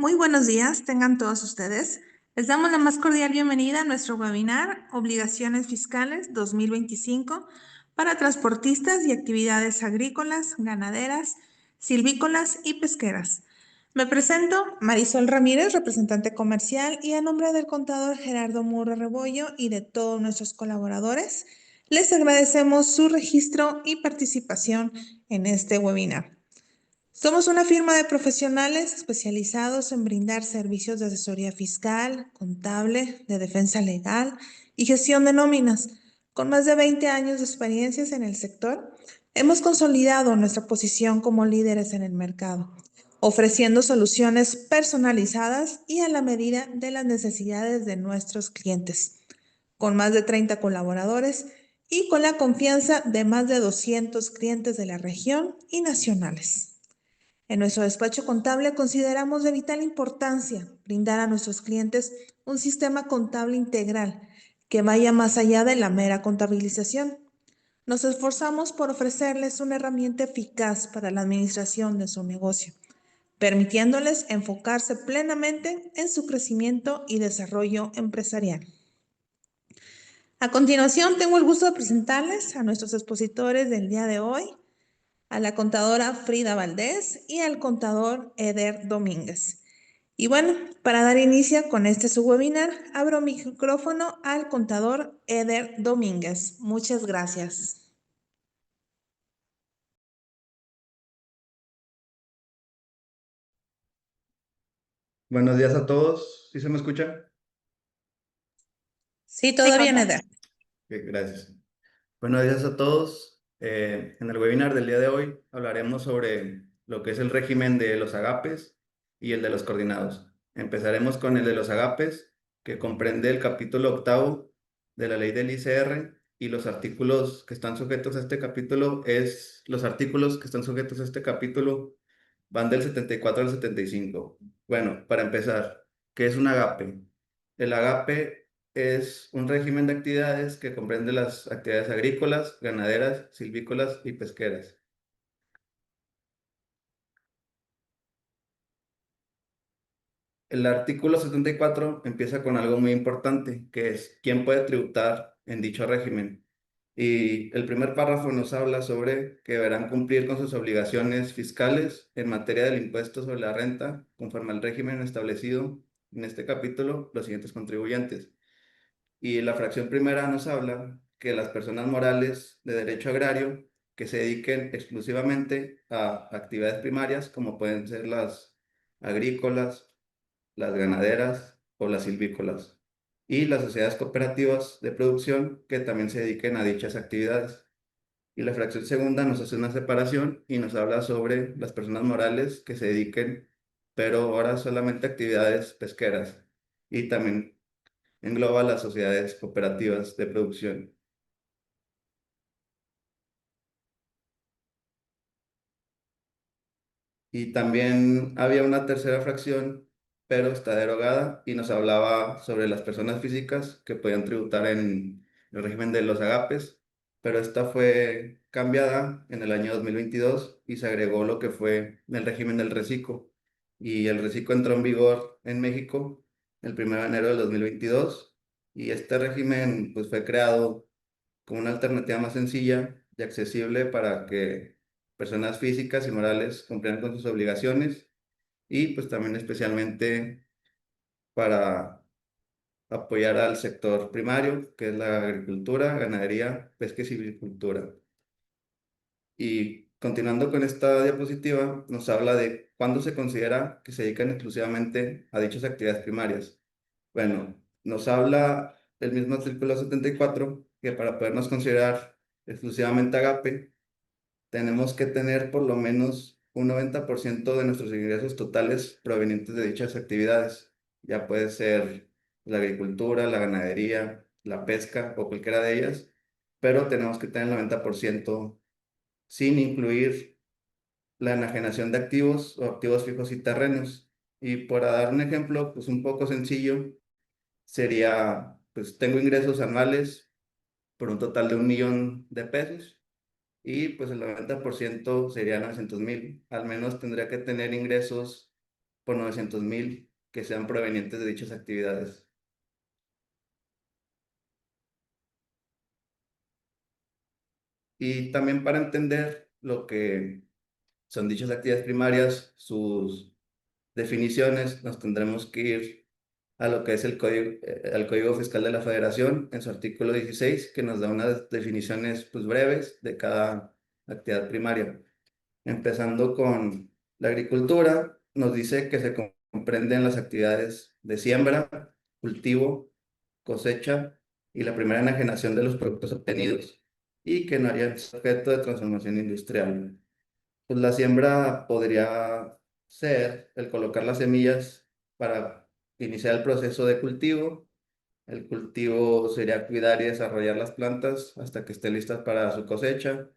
Muy buenos días, tengan todos ustedes. Les damos la más cordial bienvenida a nuestro webinar Obligaciones Fiscales 2025 para transportistas y actividades agrícolas, ganaderas, silvícolas y pesqueras. Me presento, Marisol Ramírez, representante comercial, y a nombre del contador Gerardo Murro Rebollo y de todos nuestros colaboradores, les agradecemos su registro y participación en este webinar. Somos una firma de profesionales especializados en brindar servicios de asesoría fiscal, contable, de defensa legal y gestión de nóminas. Con más de 20 años de experiencias en el sector, hemos consolidado nuestra posición como líderes en el mercado, ofreciendo soluciones personalizadas y a la medida de las necesidades de nuestros clientes, con más de 30 colaboradores y con la confianza de más de 200 clientes de la región y nacionales. En nuestro despacho contable consideramos de vital importancia brindar a nuestros clientes un sistema contable integral que vaya más allá de la mera contabilización. Nos esforzamos por ofrecerles una herramienta eficaz para la administración de su negocio, permitiéndoles enfocarse plenamente en su crecimiento y desarrollo empresarial. A continuación, tengo el gusto de presentarles a nuestros expositores del día de hoy, a la contadora Frida Valdés y al contador Eder Domínguez. Y bueno, para dar inicio con este su webinar, abro mi micrófono al contador Eder Domínguez. Muchas gracias. Buenos días a todos. ¿Sí se me escucha? Sí, todo bien, Eder. Gracias. Buenos días a todos. En el webinar del día de hoy hablaremos sobre lo que es el régimen de los agapes y el de los coordinados. Empezaremos con el de los agapes, que comprende el capítulo octavo de la ley del ICR, y los artículos que están sujetos a este capítulo van del 74 al 75. Bueno, para empezar, ¿qué es un agape? El agape es un régimen de actividades que comprende las actividades agrícolas, ganaderas, silvícolas y pesqueras. El artículo 74 empieza con algo muy importante, que es quién puede tributar en dicho régimen. Y el primer párrafo nos habla sobre que deberán cumplir con sus obligaciones fiscales en materia del impuesto sobre la renta, conforme al régimen establecido en este capítulo, los siguientes contribuyentes. Y la fracción primera nos habla que las personas morales de derecho agrario que se dediquen exclusivamente a actividades primarias, como pueden ser las agrícolas, las ganaderas o las silvícolas, y las sociedades cooperativas de producción que también se dediquen a dichas actividades. Y la fracción segunda nos hace una separación y nos habla sobre las personas morales que se dediquen, pero ahora solamente a actividades pesqueras, y también engloba las sociedades cooperativas de producción. Y también había una tercera fracción, pero está derogada y nos hablaba sobre las personas físicas que podían tributar en el régimen de los agapes, pero esta fue cambiada en el año 2022 y se agregó lo que fue el régimen del reciclo. Y el reciclo entró en vigor en México el 1 de enero del 2022, y este régimen pues fue creado como una alternativa más sencilla y accesible para que personas físicas y morales cumplan con sus obligaciones, y pues también especialmente para apoyar al sector primario, que es la agricultura, ganadería, pesca y silvicultura. Y continuando con esta diapositiva, nos habla de cuándo se considera que se dedican exclusivamente a dichas actividades primarias. Bueno, nos habla el mismo artículo 74 que para podernos considerar exclusivamente agape, tenemos que tener por lo menos un 90% de nuestros ingresos totales provenientes de dichas actividades. Ya puede ser la agricultura, la ganadería, la pesca o cualquiera de ellas, pero tenemos que tener el 90% sin incluir la enajenación de activos o activos fijos y terrenos. Y para dar un ejemplo, pues un poco sencillo, sería, pues tengo ingresos anuales por un total de 1 millón de pesos, y pues el 90% sería 900,000. Al menos tendría que tener ingresos por 900,000 que sean provenientes de dichas actividades. Y también para entender lo que son dichas actividades primarias, sus definiciones, nos tendremos que ir a lo que es al Código Fiscal de la Federación, en su artículo 16, que nos da unas definiciones pues, breves de cada actividad primaria. Empezando con la agricultura, nos dice que se comprenden las actividades de siembra, cultivo, cosecha y la primera enajenación de los productos obtenidos y que no hayan objeto de transformación industrial. Pues la siembra podría ser el colocar las semillas para iniciar el proceso de cultivo. El cultivo sería cuidar y desarrollar las plantas hasta que estén listas para su cosecha.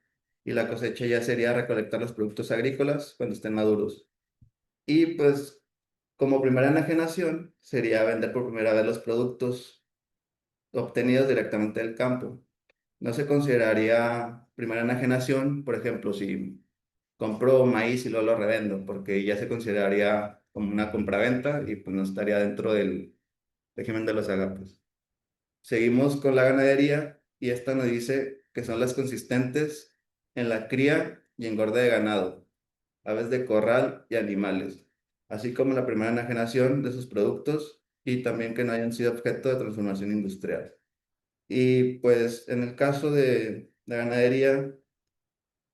Y la cosecha ya sería recolectar los productos agrícolas cuando estén maduros. Y pues como primera enajenación sería vender por primera vez los productos obtenidos directamente del campo. No se consideraría primera enajenación, por ejemplo, si compro maíz y luego lo revendo, porque ya se consideraría como una compraventa y pues no estaría dentro del régimen de los agapes. Seguimos con la ganadería y esta nos dice que son las consistentes en la cría y engorde de ganado, aves de corral y animales, así como la primera enajenación de sus productos y también que no hayan sido objeto de transformación industrial. Y pues en el caso de la ganadería,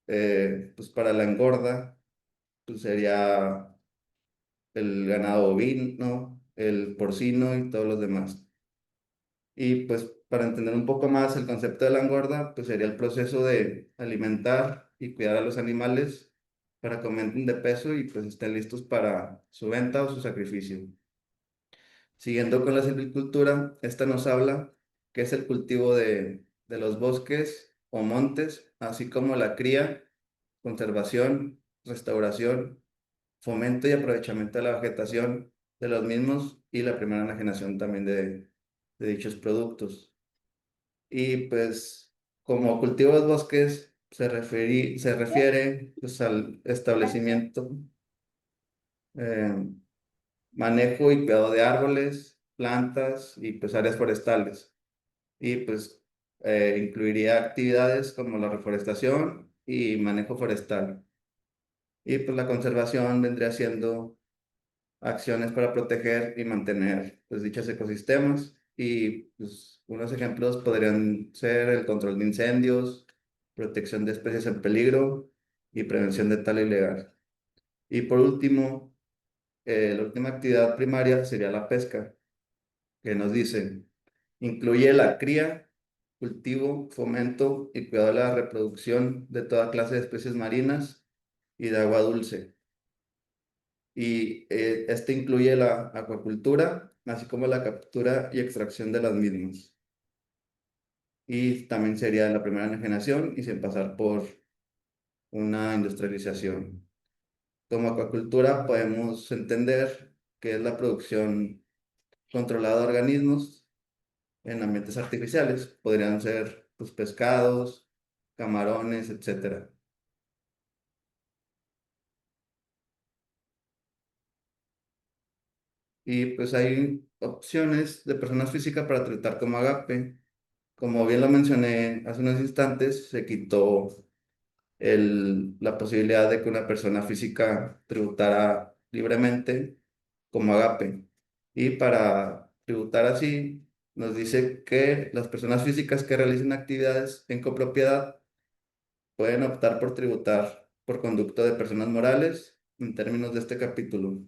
pues para la engorda, pues sería el ganado bovino, el porcino y todos los demás. Y pues para entender un poco más el concepto de la engorda, pues sería el proceso de alimentar y cuidar a los animales para que aumenten de peso y pues estén listos para su venta o su sacrificio. Siguiendo con la silvicultura, esta nos habla que es el cultivo de los bosques o montes, así como la cría, conservación, restauración, fomento y aprovechamiento de la vegetación de los mismos y la primera enajenación también de dichos productos. Y pues como cultivo de bosques se refiere pues, al establecimiento, eh, manejo y cuidado de árboles, plantas y pues áreas forestales. Y pues incluiría actividades como la reforestación y manejo forestal. Y pues la conservación vendría siendo acciones para proteger y mantener pues, dichos ecosistemas. Y pues, unos ejemplos podrían ser el control de incendios, protección de especies en peligro y prevención de tala ilegal. Y por último, la última actividad primaria sería la pesca, que nos dice, incluye la cría, cultivo, fomento y cuidado de la reproducción de toda clase de especies marinas y de agua dulce y este incluye la acuacultura, así como la captura y extracción de las mismas. Y también sería la primera enajenación y sin pasar por una industrialización. Como acuacultura podemos entender que es la producción controlada de organismos en ambientes artificiales. Podrían ser pues, pescados, camarones, etcétera. Y pues hay opciones de personas físicas para tratar como agape. Como bien lo mencioné hace unos instantes, se quitó la posibilidad de que una persona física tributara libremente como agape. Y para tributar así, nos dice que las personas físicas que realicen actividades en copropiedad pueden optar por tributar por conducto de personas morales en términos de este capítulo.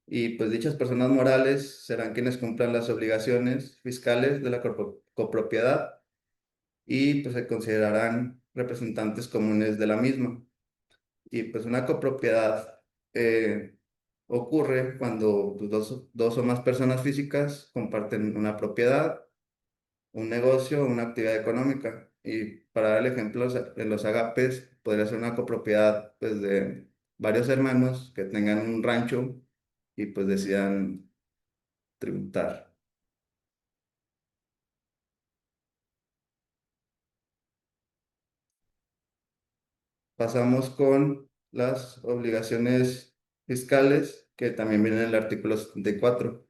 Y pues dichas personas morales serán quienes cumplan las obligaciones fiscales de la copropiedad y pues se considerarán representantes comunes de la misma. Y pues una copropiedad ocurre cuando pues, dos o más personas físicas comparten una propiedad, un negocio o una actividad económica. Y para dar el ejemplo, en los agapes podría ser una copropiedad pues, de varios hermanos que tengan un rancho y pues decidan tributar. Pasamos con las obligaciones fiscales que también viene en el artículo 74,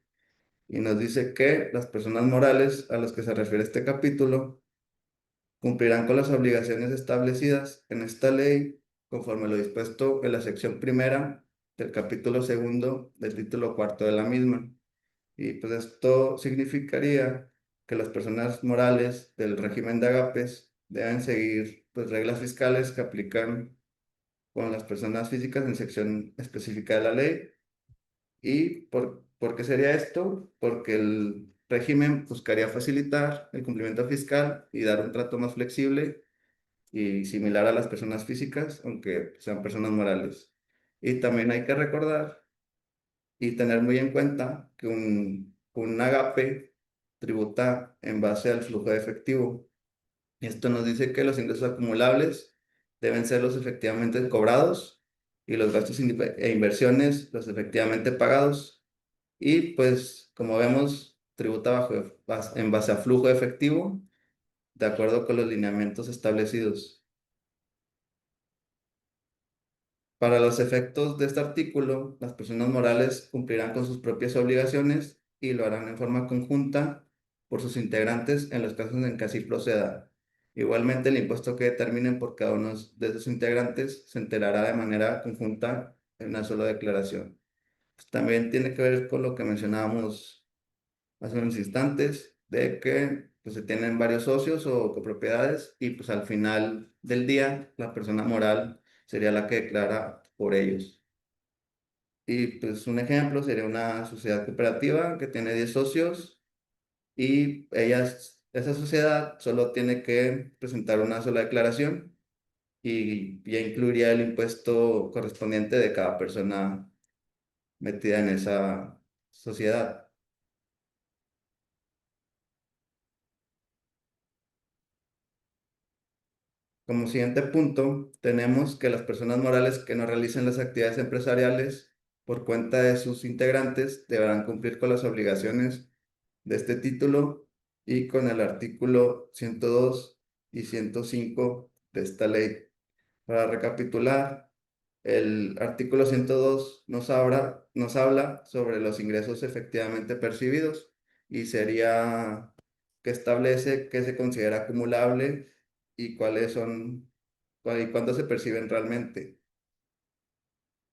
y nos dice que las personas morales a las que se refiere este capítulo cumplirán con las obligaciones establecidas en esta ley conforme lo dispuesto en la sección primera del capítulo segundo del título cuarto de la misma. Y pues esto significaría que las personas morales del régimen de agapes deben seguir pues reglas fiscales que aplican con las personas físicas en sección específica de la ley. ¿Y por qué sería esto? Porque el régimen buscaría facilitar el cumplimiento fiscal y dar un trato más flexible y similar a las personas físicas, aunque sean personas morales. Y también hay que recordar y tener muy en cuenta que un agape tributa en base al flujo de efectivo. Esto nos dice que los ingresos acumulables deben ser los efectivamente cobrados y los gastos e inversiones los efectivamente pagados. Y pues, como vemos, tributa en base a flujo de efectivo, de acuerdo con los lineamientos establecidos. Para los efectos de este artículo, las personas morales cumplirán con sus propias obligaciones y lo harán en forma conjunta por sus integrantes en los casos en que así proceda. Igualmente, el impuesto que determinen por cada uno de sus integrantes se enterará de manera conjunta en una sola declaración. Pues, también tiene que ver con lo que mencionábamos hace unos instantes, de que pues, se tienen varios socios o copropiedades y pues al final del día la persona moral sería la que declara por ellos. Y pues un ejemplo sería una sociedad cooperativa que tiene 10 socios y esa sociedad solo tiene que presentar una sola declaración y ya incluiría el impuesto correspondiente de cada persona metida en esa sociedad. Como siguiente punto, tenemos que las personas morales que no realicen las actividades empresariales por cuenta de sus integrantes deberán cumplir con las obligaciones de este título y con el artículo 102 y 105 de esta ley. Para recapitular, el artículo 102 nos habla sobre los ingresos efectivamente percibidos y sería que establece qué se considera acumulable y y cuándo se perciben realmente.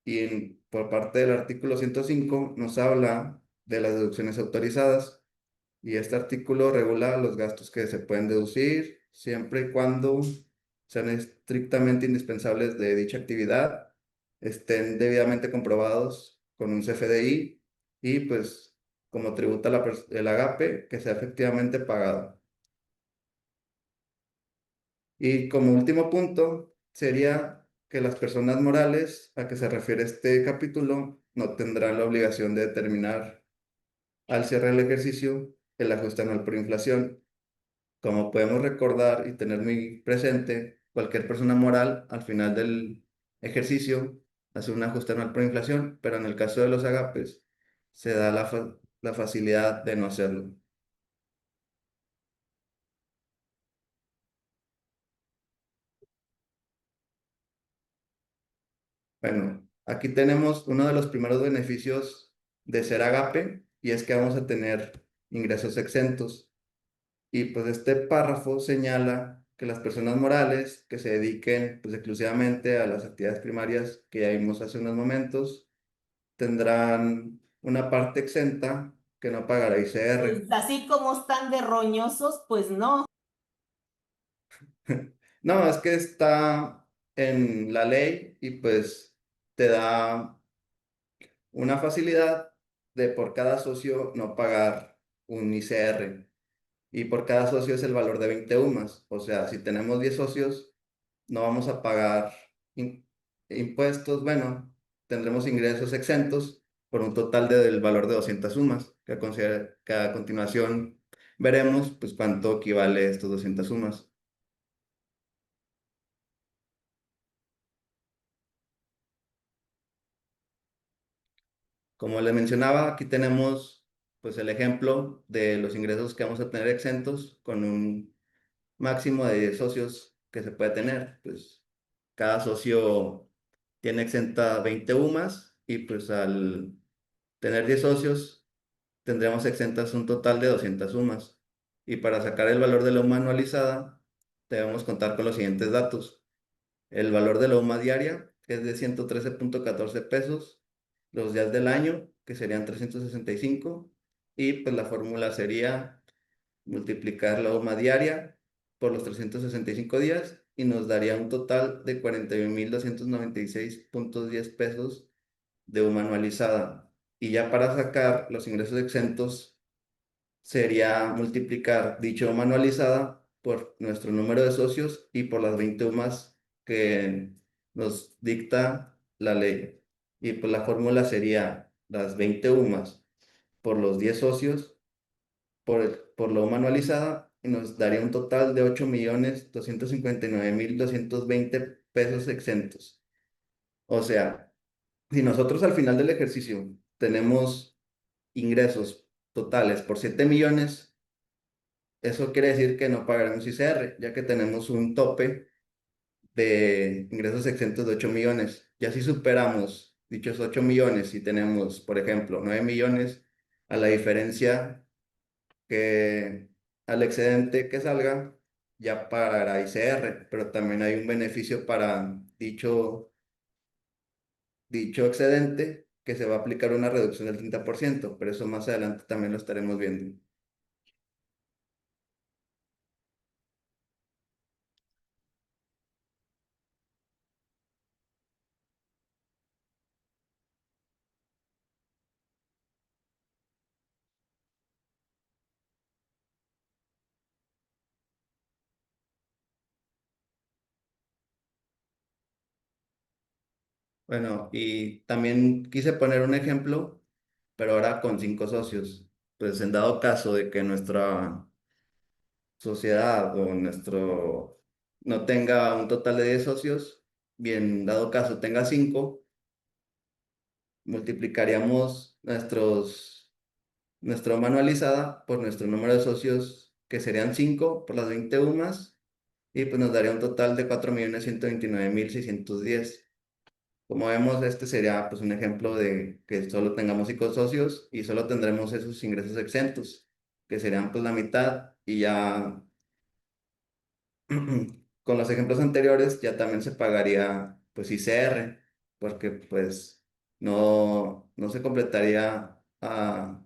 Y por parte del artículo 105 nos habla de las deducciones autorizadas y este artículo regula los gastos que se pueden deducir siempre y cuando sean estrictamente indispensables de dicha actividad, estén debidamente comprobados con un CFDI y pues como tributa el agape que sea efectivamente pagado. Y como último punto sería que las personas morales a que se refiere este capítulo no tendrán la obligación de determinar al cierre del ejercicio el ajuste anual por inflación. Como podemos recordar y tener muy presente, cualquier persona moral al final del ejercicio hace un ajuste anual por inflación, pero en el caso de los agapes se da la facilidad de no hacerlo. Bueno, aquí tenemos uno de los primeros beneficios de ser agape y es que vamos a tener ingresos exentos. Y pues este párrafo señala que las personas morales que se dediquen pues exclusivamente a las actividades primarias que ya vimos hace unos momentos tendrán una parte exenta que no pagará ICR. Pues así como están de roñosos, pues no. No, es que está en la ley y pues te da una facilidad de por cada socio no pagar un ICR. Y por cada socio es el valor de 20 UMAS. O sea, si tenemos 10 socios, no vamos a pagar impuestos, bueno, tendremos ingresos exentos por un total del valor de 200 UMAS, que a continuación veremos pues cuánto equivale estos 200 UMAS. Como les mencionaba, aquí tenemos pues el ejemplo de los ingresos que vamos a tener exentos con un máximo de 10 socios que se puede tener. Pues cada socio tiene exenta 20 UMAS y pues al tener 10 socios, tendremos exentas un total de 200 UMAS. Y para sacar el valor de la UMA anualizada, debemos contar con los siguientes datos. El valor de la UMA diaria, que es de 113.14 pesos, los días del año, que serían 365, y pues la fórmula sería multiplicar la UMA diaria por los 365 días y nos daría un total de 41.296.10 pesos de UMA anualizada. Y ya para sacar los ingresos exentos sería multiplicar dicha UMA anualizada por nuestro número de socios y por las 20 UMAs que nos dicta la ley. Y pues la fórmula sería las 20 UMAs por los 10 socios por la UMA anualizada y nos daría un total de 8.259.220 pesos exentos. O sea, si nosotros al final del ejercicio tenemos ingresos totales por 7 millones, eso quiere decir que no pagaremos ICR, ya que tenemos un tope de ingresos exentos de 8 millones. Ya si superamos dichos 8 millones y tenemos, por ejemplo, 9 millones, a la diferencia que al excedente que salga, ya pagará ICR, pero también hay un beneficio para dicho excedente que se va a aplicar una reducción del 30%, pero eso más adelante también lo estaremos viendo. Bueno, y también quise poner un ejemplo, pero ahora con 5 socios. Pues en dado caso de que nuestra sociedad o nuestro no tenga un total de 10 socios, bien, dado caso tenga 5, multiplicaríamos nuestro manualizada por nuestro número de socios, que serían 5 por las 20 UMAS, y pues nos daría un total de 4.129.610. Como vemos, este sería pues un ejemplo de que solo tengamos 5 socios y solo tendremos esos ingresos exentos, que serían pues la mitad, y ya con los ejemplos anteriores ya también se pagaría pues ICR, porque pues no se completaría a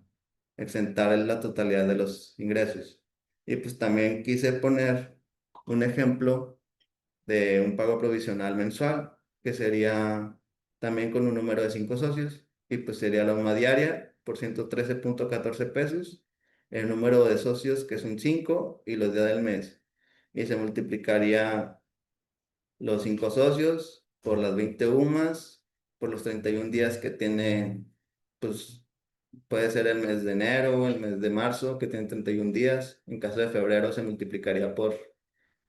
exentar la totalidad de los ingresos. Y pues también quise poner un ejemplo de un pago provisional mensual, que sería también con un número de 5 socios, y pues sería la UMA diaria por 113.14 pesos, el número de socios que son 5 y los días del mes, y se multiplicaría los 5 socios por las 20 UMAs, por los 31 días que tiene, pues puede ser el mes de enero, el mes de marzo, que tiene 31 días. En caso de febrero se multiplicaría por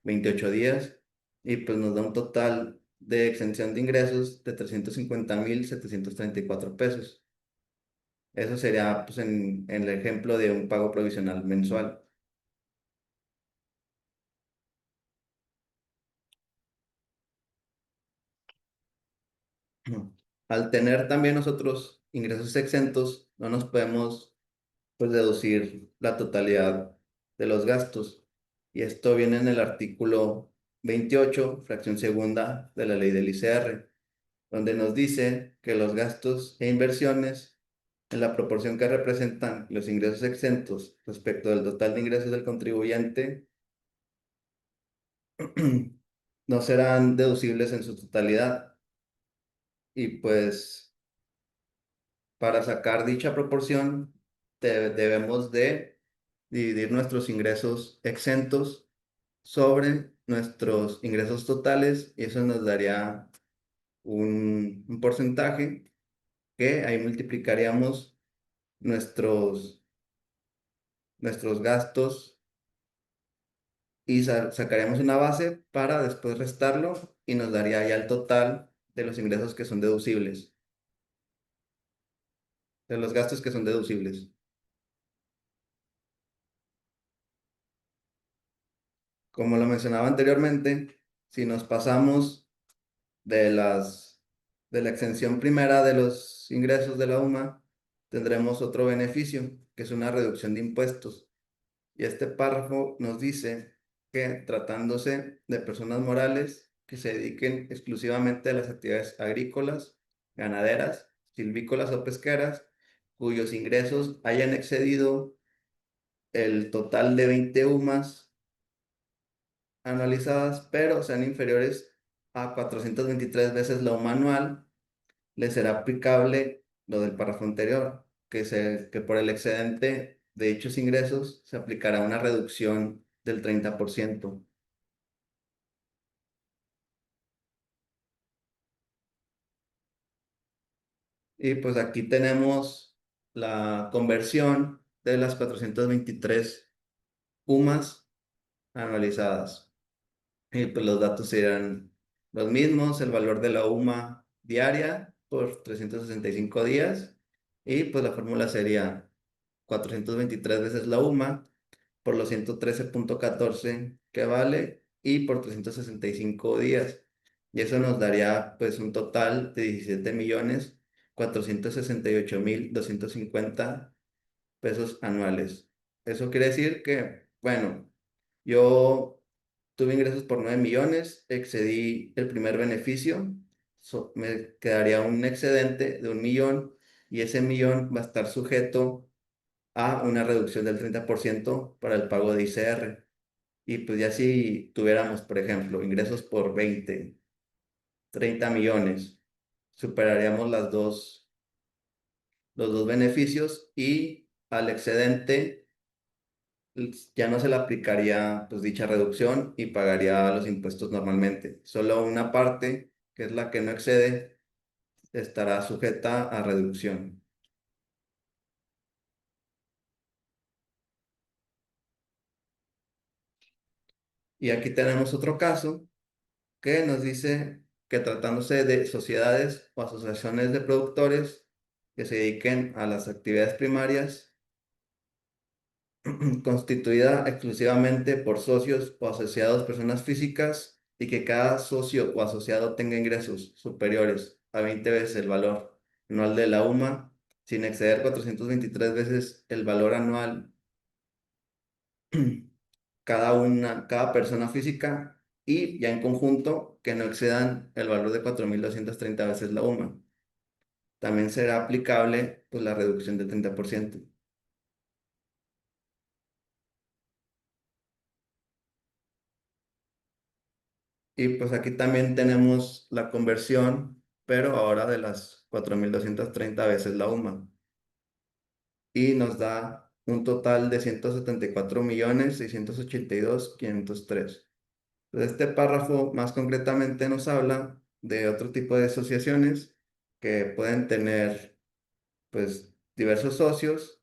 28 días y pues nos da un total de exención de ingresos de 350.734 pesos. Eso sería pues en el ejemplo de un pago provisional mensual. Al tener también nosotros ingresos exentos, no nos podemos pues deducir la totalidad de los gastos. Y esto viene en el artículo 28 fracción segunda de la ley del ICR, donde nos dice que los gastos e inversiones en la proporción que representan los ingresos exentos respecto del total de ingresos del contribuyente no serán deducibles en su totalidad. Y pues para sacar dicha proporción debemos de dividir nuestros ingresos exentos sobre nuestros ingresos totales, y eso nos daría un porcentaje que ahí multiplicaríamos nuestros gastos y sacaríamos una base para después restarlo y nos daría ya el total de los ingresos que son deducibles, de los gastos que son deducibles. Como lo mencionaba anteriormente, si nos pasamos de de la exención primera de los ingresos de la UMA, tendremos otro beneficio, que es una reducción de impuestos. Y este párrafo nos dice que tratándose de personas morales que se dediquen exclusivamente a las actividades agrícolas, ganaderas, silvícolas o pesqueras, cuyos ingresos hayan excedido el total de 20 UMAS anualizadas, pero sean inferiores a 423 veces la UMA anual, le será aplicable lo del párrafo anterior, que por el excedente de dichos ingresos se aplicará una reducción del 30%. Y pues aquí tenemos la conversión de las 423 UMAS anualizadas. Y pues los datos serán los mismos, el valor de la UMA diaria por 365 días. Y pues la fórmula sería 423 veces la UMA por los 113.14 que vale y por 365 días. Y eso nos daría pues un total de 17.468.250 pesos anuales. Eso quiere decir que, bueno, yo tuve ingresos por 9 millones, excedí el primer beneficio, me quedaría un excedente de 1 millón y ese millón va a estar sujeto a una reducción del 30% para el pago de ICR. Y pues ya si tuviéramos, por ejemplo, ingresos por 20, 30 millones, superaríamos los dos beneficios y al excedente ya no se le aplicaría pues dicha reducción y pagaría los impuestos normalmente. Solo una parte, que es la que no excede, estará sujeta a reducción. Y aquí tenemos otro caso que nos dice que tratándose de sociedades o asociaciones de productores que se dediquen a las actividades primarias, constituida exclusivamente por socios o asociados personas físicas y que cada socio o asociado tenga ingresos superiores a 20 veces el valor anual de la UMA, sin exceder 423 veces el valor anual cada persona física y ya en conjunto que no excedan el valor de 4.230 veces la UMA. También será aplicable pues, la reducción del 30%. Y pues aquí también tenemos la conversión, pero ahora de las 4.230 veces la UMA. Y nos da un total de 174.682.503. Este párrafo más concretamente nos habla de otro tipo de asociaciones que pueden tener pues diversos socios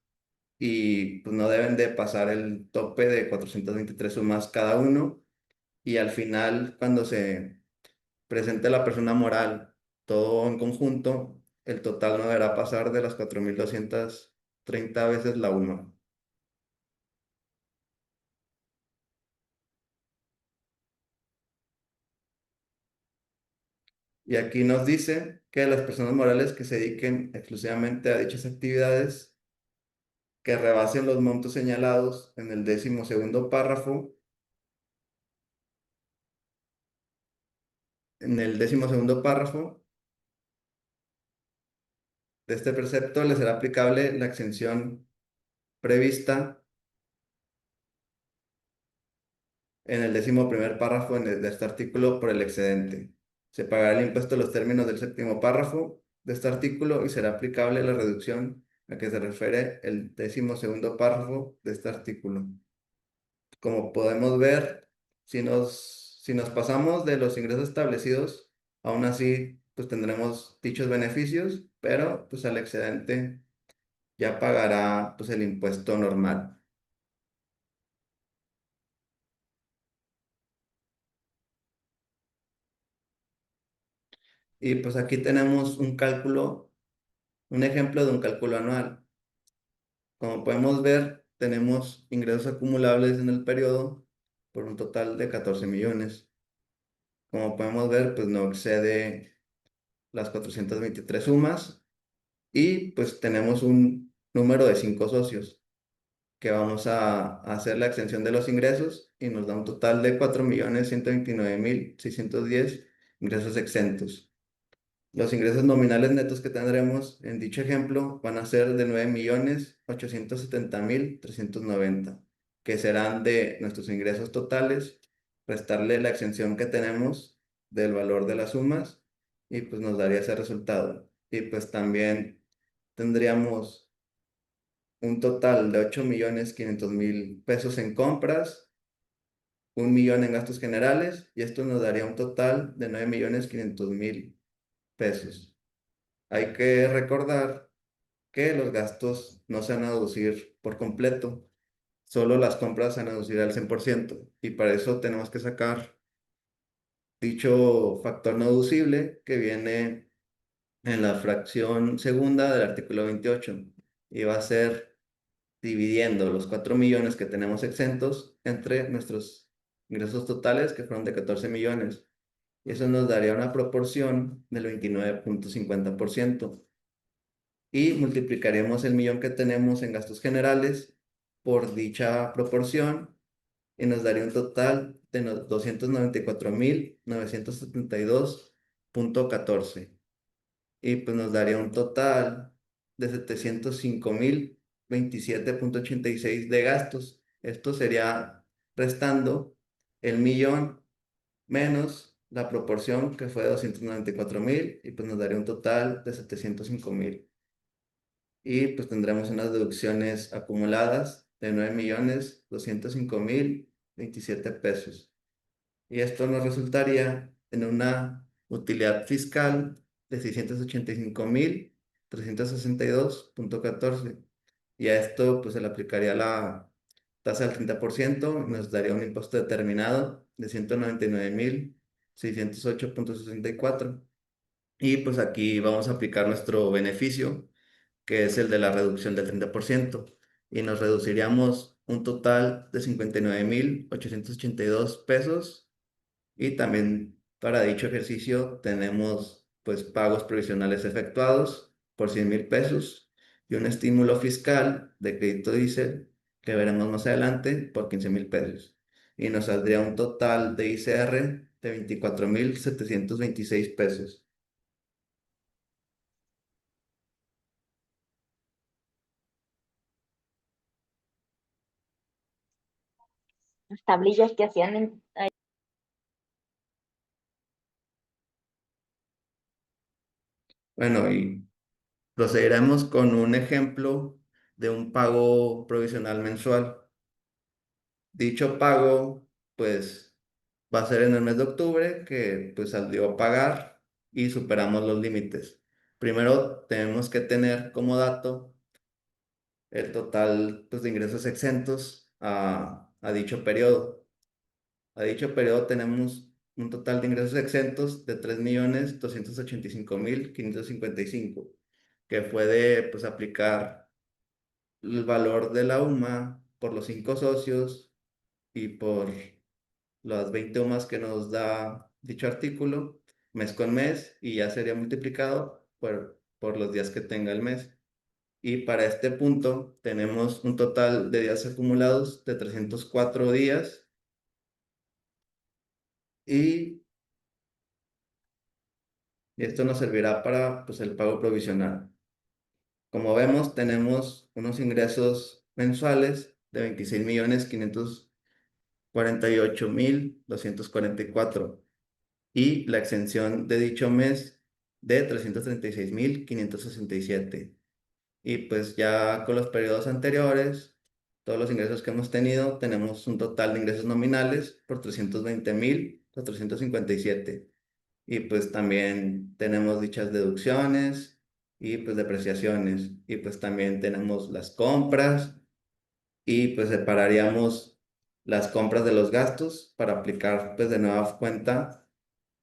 y pues no deben de pasar el tope de 423 sumas cada uno y al final cuando se presente la persona moral todo en conjunto, el total no deberá pasar de las 4.230 veces la UMA. Y aquí nos dice que las personas morales que se dediquen exclusivamente a dichas actividades que rebasen los montos señalados en el 12º párrafo, de este precepto les será aplicable la exención prevista en el 11º párrafo de este artículo por el excedente. Se pagará el impuesto en los términos del 7º párrafo de este artículo y será aplicable la reducción a que se refiere el 12º párrafo de este artículo. Como podemos ver, si nos pasamos de los ingresos establecidos, aún así pues tendremos dichos beneficios, pero pues al excedente ya pagará pues el impuesto normal. Y pues aquí tenemos un ejemplo de un cálculo anual. Como podemos ver, tenemos ingresos acumulables en el periodo por un total de 14 millones. Como podemos ver, pues no excede las 423 sumas Y pues tenemos un número de 5 socios que vamos a hacer la extensión de los ingresos y nos da un total de 4.129.610 ingresos exentos. Los ingresos nominales netos que tendremos en dicho ejemplo van a ser de 9.870.390, que serán de nuestros ingresos totales, restarle la exención que tenemos del valor de las sumas y pues nos daría ese resultado. Y pues también tendríamos un total de 8.500.000 pesos en compras, 1 millón en gastos generales y esto nos daría un total de 9.500.000 pesos. Hay que recordar que los gastos no se van a deducir por completo, solo las compras se van a deducir al 100% y para eso tenemos que sacar dicho factor no deducible que viene en la fracción segunda del artículo 28 y va a ser dividiendo los 4 millones que tenemos exentos entre nuestros ingresos totales que fueron de 14 millones y eso nos daría una proporción del 29.50% y multiplicaremos el millón que tenemos en gastos generales por dicha proporción y nos daría un total de 294.972.14 y pues nos daría un total de 705.027.86 de gastos. Esto sería restando el millón menos la proporción que fue 294.000 y pues nos daría un total de 705.000 y pues tendremos unas deducciones acumuladas de 9.205.027 pesos. Y esto nos resultaría en una utilidad fiscal de 685.362.14. Y a esto pues se le aplicaría la tasa del 30% y nos daría un impuesto determinado de 199.608.64. Y pues aquí vamos a aplicar nuestro beneficio que es el de la reducción del 30%, y nos reduciríamos un total de 59.882 pesos, y también para dicho ejercicio tenemos pues pagos provisionales efectuados por 100.000 pesos y un estímulo fiscal de crédito diésel que veremos más adelante por 15.000 pesos. Y nos saldría un total de ICR de 24.726 pesos. Las tablillas que hacían ahí. Bueno, y procederemos con un ejemplo de un pago provisional mensual. Dicho pago, pues, va a ser en el mes de octubre, que pues salió a pagar y superamos los límites. Primero tenemos que tener como dato el total pues, de ingresos exentos a dicho periodo. A dicho periodo tenemos un total de ingresos exentos de 3.285.555, que puede pues, aplicar el valor de la UMA por los 5 socios y por las 20 UMAs que nos da dicho artículo, mes con mes, y ya sería multiplicado por los días que tenga el mes. Y para este punto tenemos un total de días acumulados de 304 días y esto nos servirá para pues, el pago provisional. Como vemos, tenemos unos ingresos mensuales de 26.548.244 y la exención de dicho mes de 336.567. Y pues ya con los periodos anteriores, todos los ingresos que hemos tenido, tenemos un total de ingresos nominales por 320.457. Y pues también tenemos dichas deducciones y pues depreciaciones. Y pues también tenemos las compras y pues separaríamos las compras de los gastos para aplicar pues de nueva cuenta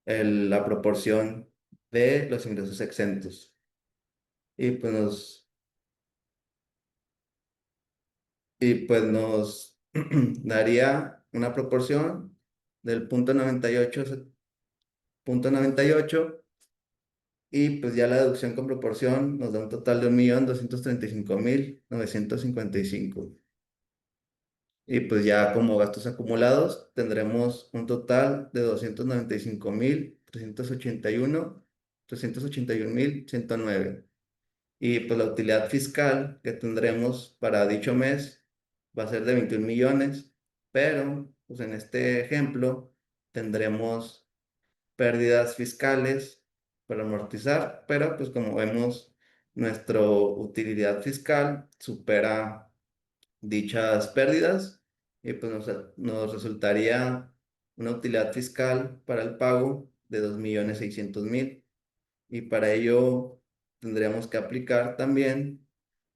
la proporción de los ingresos exentos. Y pues nos daría una proporción del punto 98 Y pues ya la deducción con proporción nos da un total de 1.235.955. Y pues ya como gastos acumulados tendremos un total de 295.381.109. Y pues la utilidad fiscal que tendremos para dicho mes va a ser de 21 millones, pero pues en este ejemplo tendremos pérdidas fiscales para amortizar, pero pues como vemos, nuestra utilidad fiscal supera dichas pérdidas y pues nos resultaría una utilidad fiscal para el pago de 2.600.000 y para ello tendríamos que aplicar también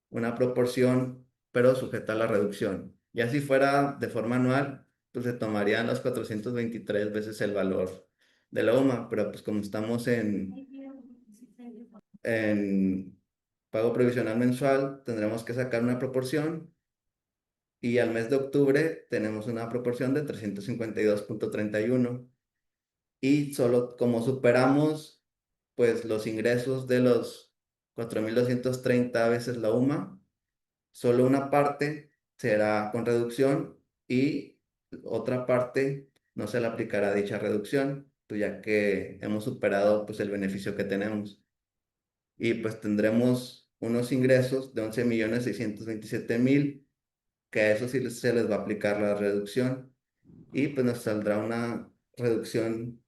una proporción, pero sujeta a la reducción. Ya si fuera de forma anual, pues se tomarían las 423 veces el valor de la UMA, pero pues como estamos en pago provisional mensual, tendremos que sacar una proporción y al mes de octubre tenemos una proporción de 352.31 y solo como superamos pues los ingresos de los 4.230 veces la UMA, solo una parte será con reducción y otra parte no se le aplicará dicha reducción, pues ya que hemos superado pues el beneficio que tenemos. Y pues tendremos unos ingresos de 11.627.000, que a eso sí se les va a aplicar la reducción y pues nos saldrá una reducción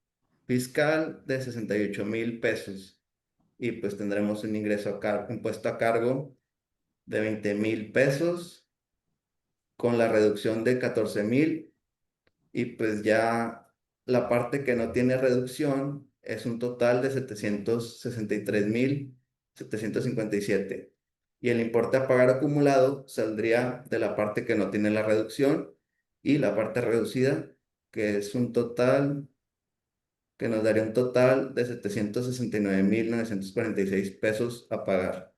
fiscal de 68.000 pesos y pues tendremos un ingreso impuesto a cargo de 20.000 pesos con la reducción de 14.000 y pues ya la parte que no tiene reducción es un total de 763.757 y el importe a pagar acumulado saldría de la parte que no tiene la reducción y la parte reducida, que es un total que nos daría un total de 769.946 pesos a pagar.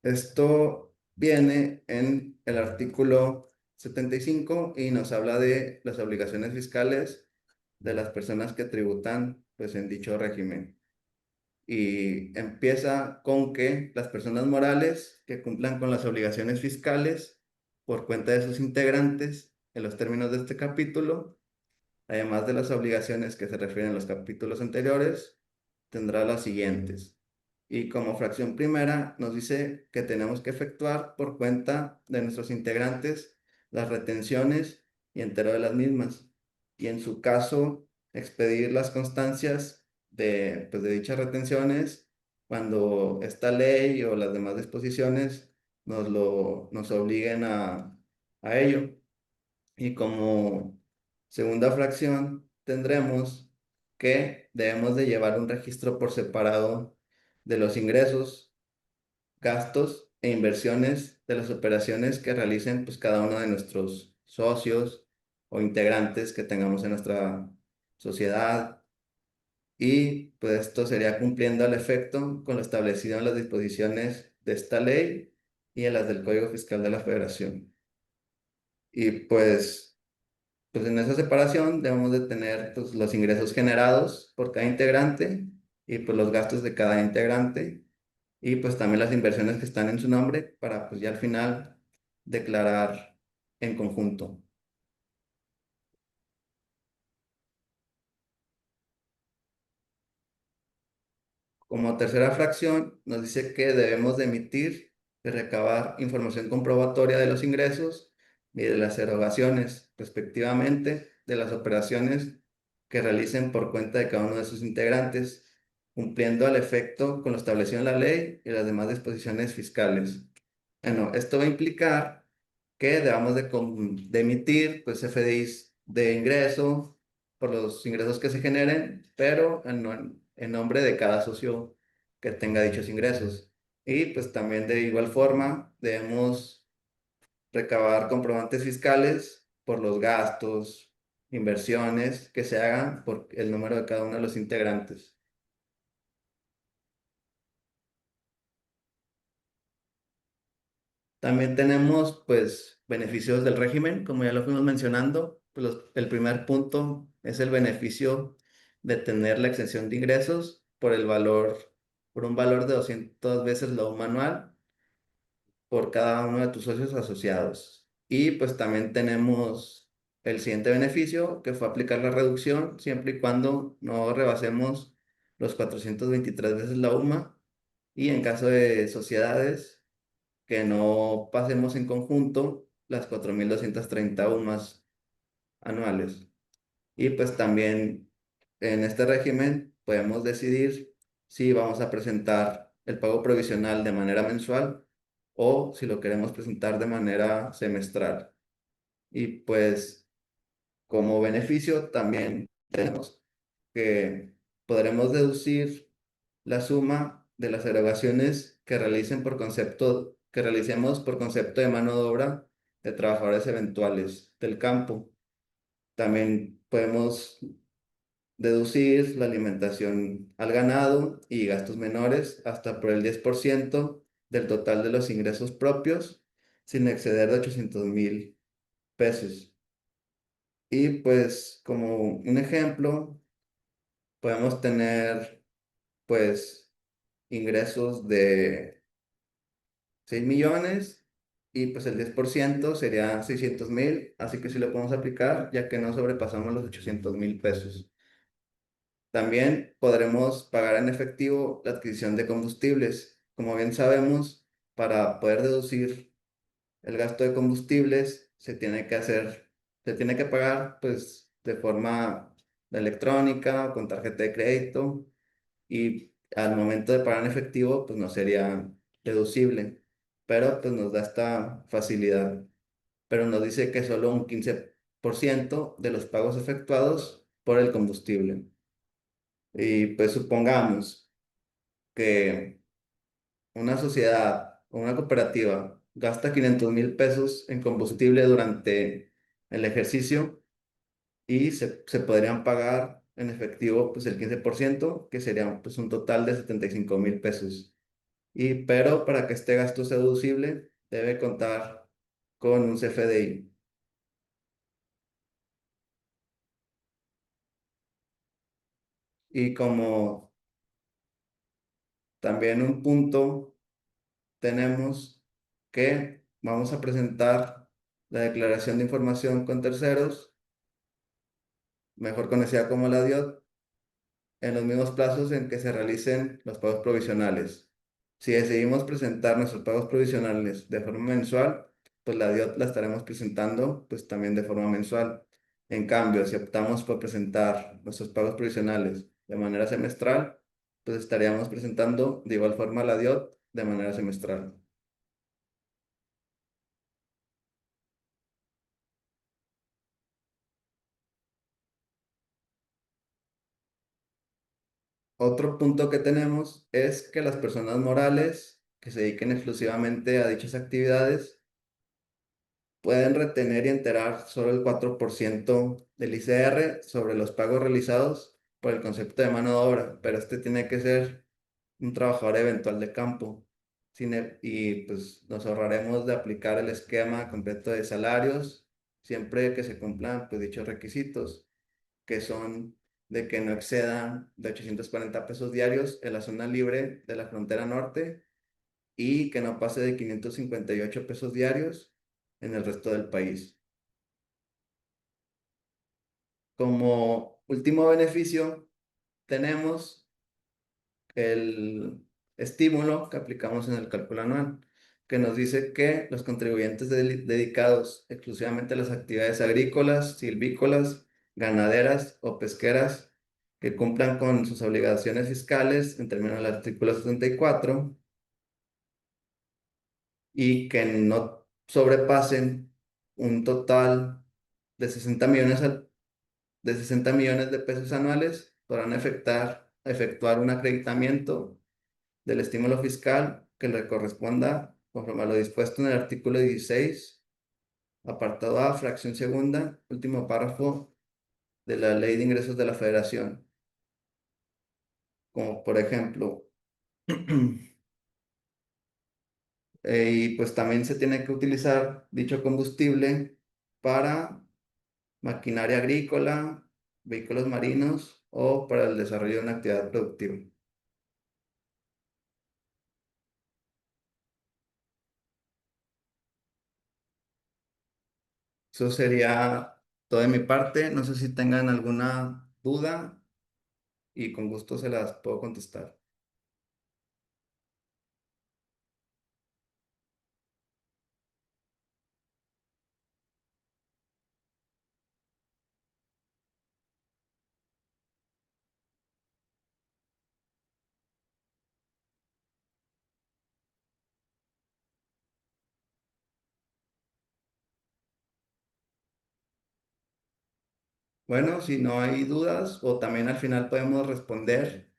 Esto viene en el artículo 75 y nos habla de las obligaciones fiscales de las personas que tributan pues en dicho régimen. Y empieza con que las personas morales que cumplan con las obligaciones fiscales por cuenta de sus integrantes en los términos de este capítulo, además de las obligaciones que se refieren a los capítulos anteriores, tendrá las siguientes. Y como fracción primera nos dice que tenemos que efectuar por cuenta de nuestros integrantes las retenciones y entero de las mismas. Y en su caso, expedir las constancias pues, de dichas retenciones cuando esta ley o las demás disposiciones nos obliguen a ello. Y como segunda fracción tendremos que debemos de llevar un registro por separado de los ingresos, gastos e inversiones de las operaciones que realicen pues cada uno de nuestros socios o integrantes que tengamos en nuestra sociedad y pues esto sería cumpliendo al efecto con lo establecido en las disposiciones de esta ley y en las del Código Fiscal de la Federación. Y pues en esa separación debemos de tener pues, los ingresos generados por cada integrante y pues los gastos de cada integrante y pues también las inversiones que están en su nombre para pues ya al final declarar en conjunto. Como tercera fracción nos dice que debemos de emitir y recabar información comprobatoria de los ingresos y de las erogaciones, respectivamente, de las operaciones que realicen por cuenta de cada uno de sus integrantes, cumpliendo al efecto con lo establecido en la ley y las demás disposiciones fiscales. Bueno, esto va a implicar que debamos de emitir pues, FDIs de ingreso por los ingresos que se generen, pero en nombre de cada socio que tenga dichos ingresos. Y pues también de igual forma debemos recabar comprobantes fiscales por los gastos, inversiones que se hagan por el número de cada uno de los integrantes. También tenemos, pues, beneficios del régimen, como ya lo fuimos mencionando. Pues, el primer punto es el beneficio de tener la exención de ingresos por un valor de 200 veces la UMA anual por cada uno de tus socios asociados. Y pues también tenemos el siguiente beneficio, que fue aplicar la reducción siempre y cuando no rebasemos los 423 veces la UMA. Y en caso de sociedades, que no pasemos en conjunto las 4.230 UMAs anuales. Y pues también en este régimen podemos decidir si vamos a presentar el pago provisional de manera mensual o si lo queremos presentar de manera semestral. Y pues como beneficio también tenemos que podremos deducir la suma de las erogaciones que realicemos por concepto de mano de obra de trabajadores eventuales del campo. También podemos deducir la alimentación al ganado y gastos menores hasta por el 10% del total de los ingresos propios, sin exceder de 800,000 pesos. Y pues como un ejemplo, podemos tener pues ingresos de 6 millones y pues el 10% sería 600,000, así que sí lo podemos aplicar ya que no sobrepasamos los 800,000 pesos. También podremos pagar en efectivo la adquisición de combustibles. Como bien sabemos, para poder deducir el gasto de combustibles se tiene que pagar pues de forma electrónica o con tarjeta de crédito y al momento de pagar en efectivo pues no sería deducible, pero pues nos da esta facilidad. Pero nos dice que solo un 15% de los pagos efectuados por el combustible. Y pues supongamos que una sociedad o una cooperativa gasta 500,000 pesos en combustible durante el ejercicio y se podrían pagar en efectivo pues el 15%, que sería pues un total de 75,000 pesos. Pero para que este gasto sea deducible, debe contar con un CFDI. Y como también un punto tenemos que vamos a presentar la declaración de información con terceros, mejor conocida como la DIOT, en los mismos plazos en que se realicen los pagos provisionales. Si decidimos presentar nuestros pagos provisionales de forma mensual, pues la DIOT la estaremos presentando pues también de forma mensual. En cambio, si optamos por presentar nuestros pagos provisionales de manera semestral, pues estaríamos presentando de igual forma la DIOT de manera semestral. Otro punto que tenemos es que las personas morales que se dediquen exclusivamente a dichas actividades pueden retener y enterar solo el 4% del ICR sobre los pagos realizados por el concepto de mano de obra, pero este tiene que ser un trabajador eventual de campo. Y pues nos ahorraremos de aplicar el esquema completo de salarios siempre que se cumplan pues dichos requisitos, que son de que no excedan de 840 pesos diarios en la zona libre de la frontera norte y que no pase de 558 pesos diarios en el resto del país. Como último beneficio, tenemos el estímulo que aplicamos en el cálculo anual, que nos dice que los contribuyentes dedicados exclusivamente a las actividades agrícolas, silvícolas, ganaderas o pesqueras que cumplan con sus obligaciones fiscales en términos del artículo 74 y que no sobrepasen un total de 60 millones de pesos anuales, podrán efectuar un acreditamiento del estímulo fiscal que le corresponda conforme a lo dispuesto en el artículo 16, apartado A, fracción segunda, último párrafo de la Ley de Ingresos de la Federación. Como por ejemplo, Y pues también se tiene que utilizar dicho combustible para maquinaria agrícola, vehículos marinos o para el desarrollo de una actividad productiva. Eso sería todo de mi parte. No sé si tengan alguna duda y con gusto se las puedo contestar. Bueno, si no hay dudas o también al final podemos responder,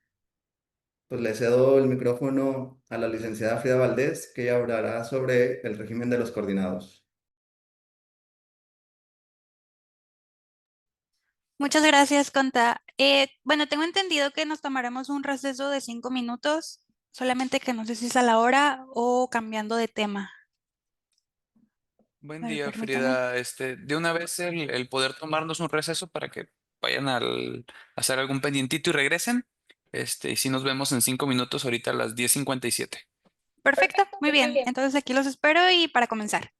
pues le cedo el micrófono a la licenciada Frida Valdés, que ella hablará sobre el régimen de los coordinados. Muchas gracias, Conta. Bueno, tengo entendido que nos tomaremos un receso de 5 minutos, solamente que no sé si es a la hora o cambiando de tema. Buen A ver, día, permítame. Frida. De una vez el poder tomarnos un receso para que vayan a hacer algún pendientito y regresen. Y si nos vemos en 5 minutos, ahorita a las 10:57. Perfecto, muy bien. Entonces aquí los espero y para comenzar.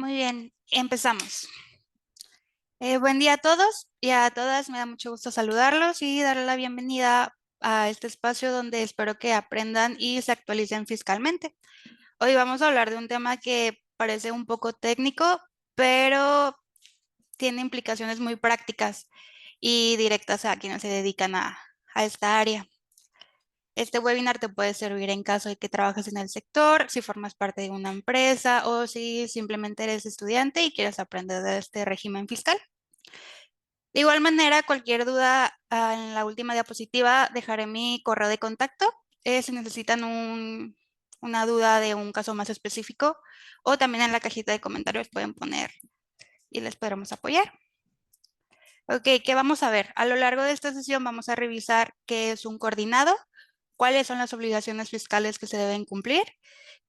Muy bien, empezamos. Buen día a todos y a todas. Me da mucho gusto saludarlos y darles la bienvenida a este espacio donde espero que aprendan y se actualicen fiscalmente. Hoy vamos a hablar de un tema que parece un poco técnico, pero tiene implicaciones muy prácticas y directas a quienes se dedican a esta área. Este webinar te puede servir en caso de que trabajes en el sector, si formas parte de una empresa o si simplemente eres estudiante y quieres aprender de este régimen fiscal. De igual manera, cualquier duda en la última diapositiva dejaré mi correo de contacto. Si necesitan una duda de un caso más específico o también en la cajita de comentarios pueden poner y les podremos apoyar. Ok, ¿qué vamos a ver? A lo largo de esta sesión vamos a revisar qué es un coordinado, cuáles son las obligaciones fiscales que se deben cumplir,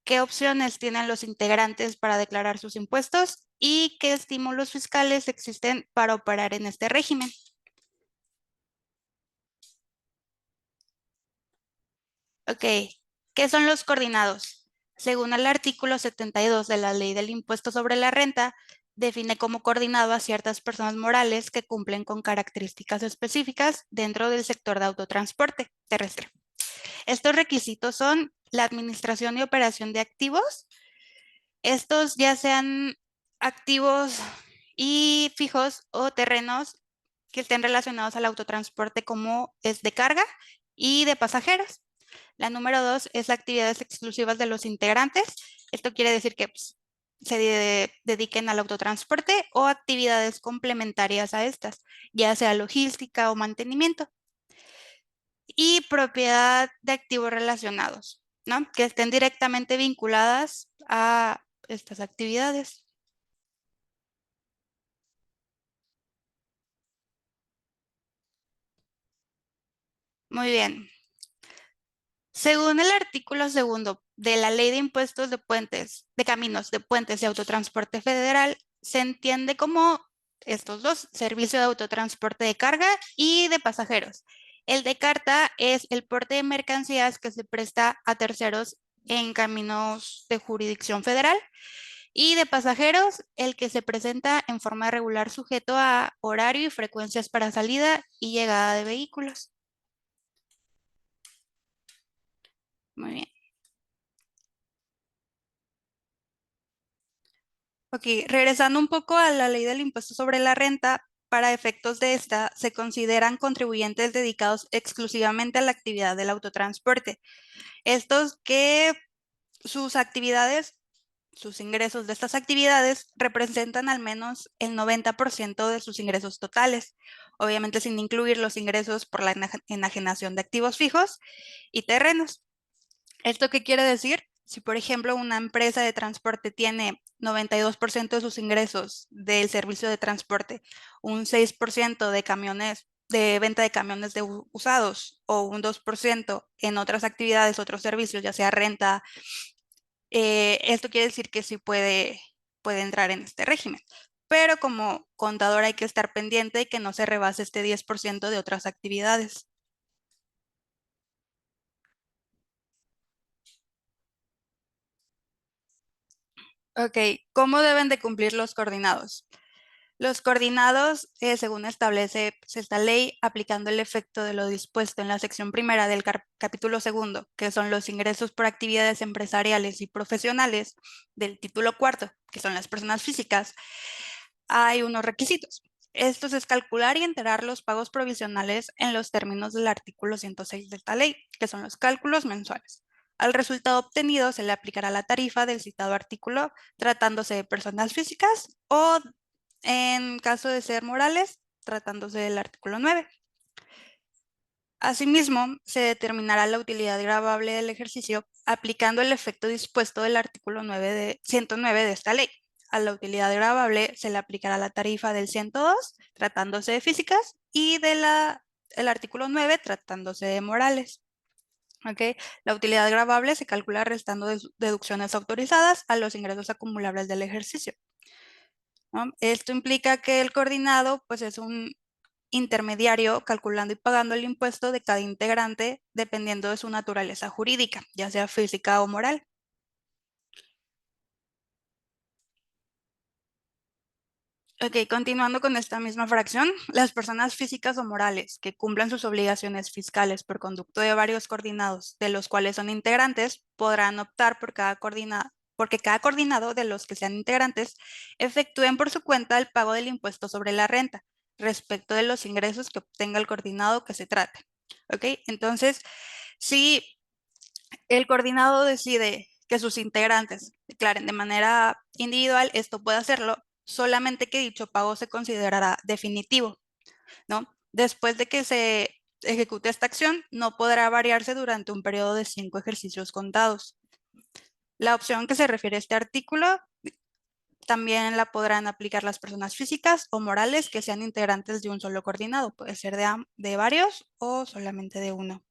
qué opciones tienen los integrantes para declarar sus impuestos y qué estímulos fiscales existen para operar en este régimen. Ok, ¿qué son los coordinados? Según el artículo 72 de la Ley del Impuesto sobre la Renta, define como coordinado a ciertas personas morales que cumplen con características específicas dentro del sector de autotransporte terrestre. Estos requisitos son la administración y operación de activos. Estos ya sean activos y fijos o terrenos que estén relacionados al autotransporte como es de carga y de pasajeros. La número 2 es actividades exclusivas de los integrantes. Esto quiere decir que se dediquen al autotransporte o actividades complementarias a estas, ya sea logística o mantenimiento. Y propiedad de activos relacionados, ¿no? Que estén directamente vinculadas a estas actividades. Muy bien. Según el artículo 2 de la Ley de Impuestos de Puentes, de Caminos, de Puentes y Autotransporte Federal, se entiende como estos dos, servicio de autotransporte de carga y de pasajeros. El de carta es el porte de mercancías que se presta a terceros en caminos de jurisdicción federal y de pasajeros el que se presenta en forma regular sujeto a horario y frecuencias para salida y llegada de vehículos. Muy bien. Ok, regresando un poco a la ley del impuesto sobre la renta, para efectos de esta se consideran contribuyentes dedicados exclusivamente a la actividad del autotransporte. Estos que sus actividades, sus ingresos de estas actividades representan al menos el 90% de sus ingresos totales, obviamente sin incluir los ingresos por la enajenación de activos fijos y terrenos. ¿Esto qué quiere decir? Si, por ejemplo, una empresa de transporte tiene 92% de sus ingresos del servicio de transporte, un 6% de camiones, de venta de camiones usados o un 2% en otras actividades, otros servicios, ya sea renta, esto quiere decir que sí puede entrar en este régimen. Pero como contador hay que estar pendiente de que no se rebase este 10% de otras actividades. Ok, ¿cómo deben de cumplir los coordinados? Los coordinados, según establece esta ley, aplicando el efecto de lo dispuesto en la sección primera del capítulo 2, que son los ingresos por actividades empresariales y profesionales, del título 4, que son las personas físicas, hay unos requisitos. Estos es calcular y enterar los pagos provisionales en los términos del artículo 106 de esta ley, que son los cálculos mensuales. Al resultado obtenido se le aplicará la tarifa del citado artículo, tratándose de personas físicas o, en caso de ser morales, tratándose del artículo 9. Asimismo, se determinará la utilidad gravable del ejercicio aplicando el efecto dispuesto del artículo 109 de esta ley. A la utilidad gravable se le aplicará la tarifa del 102, tratándose de físicas, y del artículo 9, tratándose de morales. Okay. La utilidad gravable se calcula restando deducciones autorizadas a los ingresos acumulables del ejercicio, ¿no? Esto implica que el coordinado pues, es un intermediario calculando y pagando el impuesto de cada integrante dependiendo de su naturaleza jurídica, ya sea física o moral. Ok, continuando con esta misma fracción, las personas físicas o morales que cumplan sus obligaciones fiscales por conducto de varios coordinados, de los cuales son integrantes, podrán optar por porque cada coordinado de los que sean integrantes efectúen por su cuenta el pago del impuesto sobre la renta, respecto de los ingresos que obtenga el coordinado que se trate. Ok, entonces, si el coordinado decide que sus integrantes declaren de manera individual, esto puede hacerlo solamente que dicho pago se considerará definitivo, ¿no? Después de que se ejecute esta acción, no podrá variarse durante un periodo de 5 ejercicios contados. La opción que se refiere a este artículo también la podrán aplicar las personas físicas o morales que sean integrantes de un solo coordinado. Puede ser de varios o solamente de uno.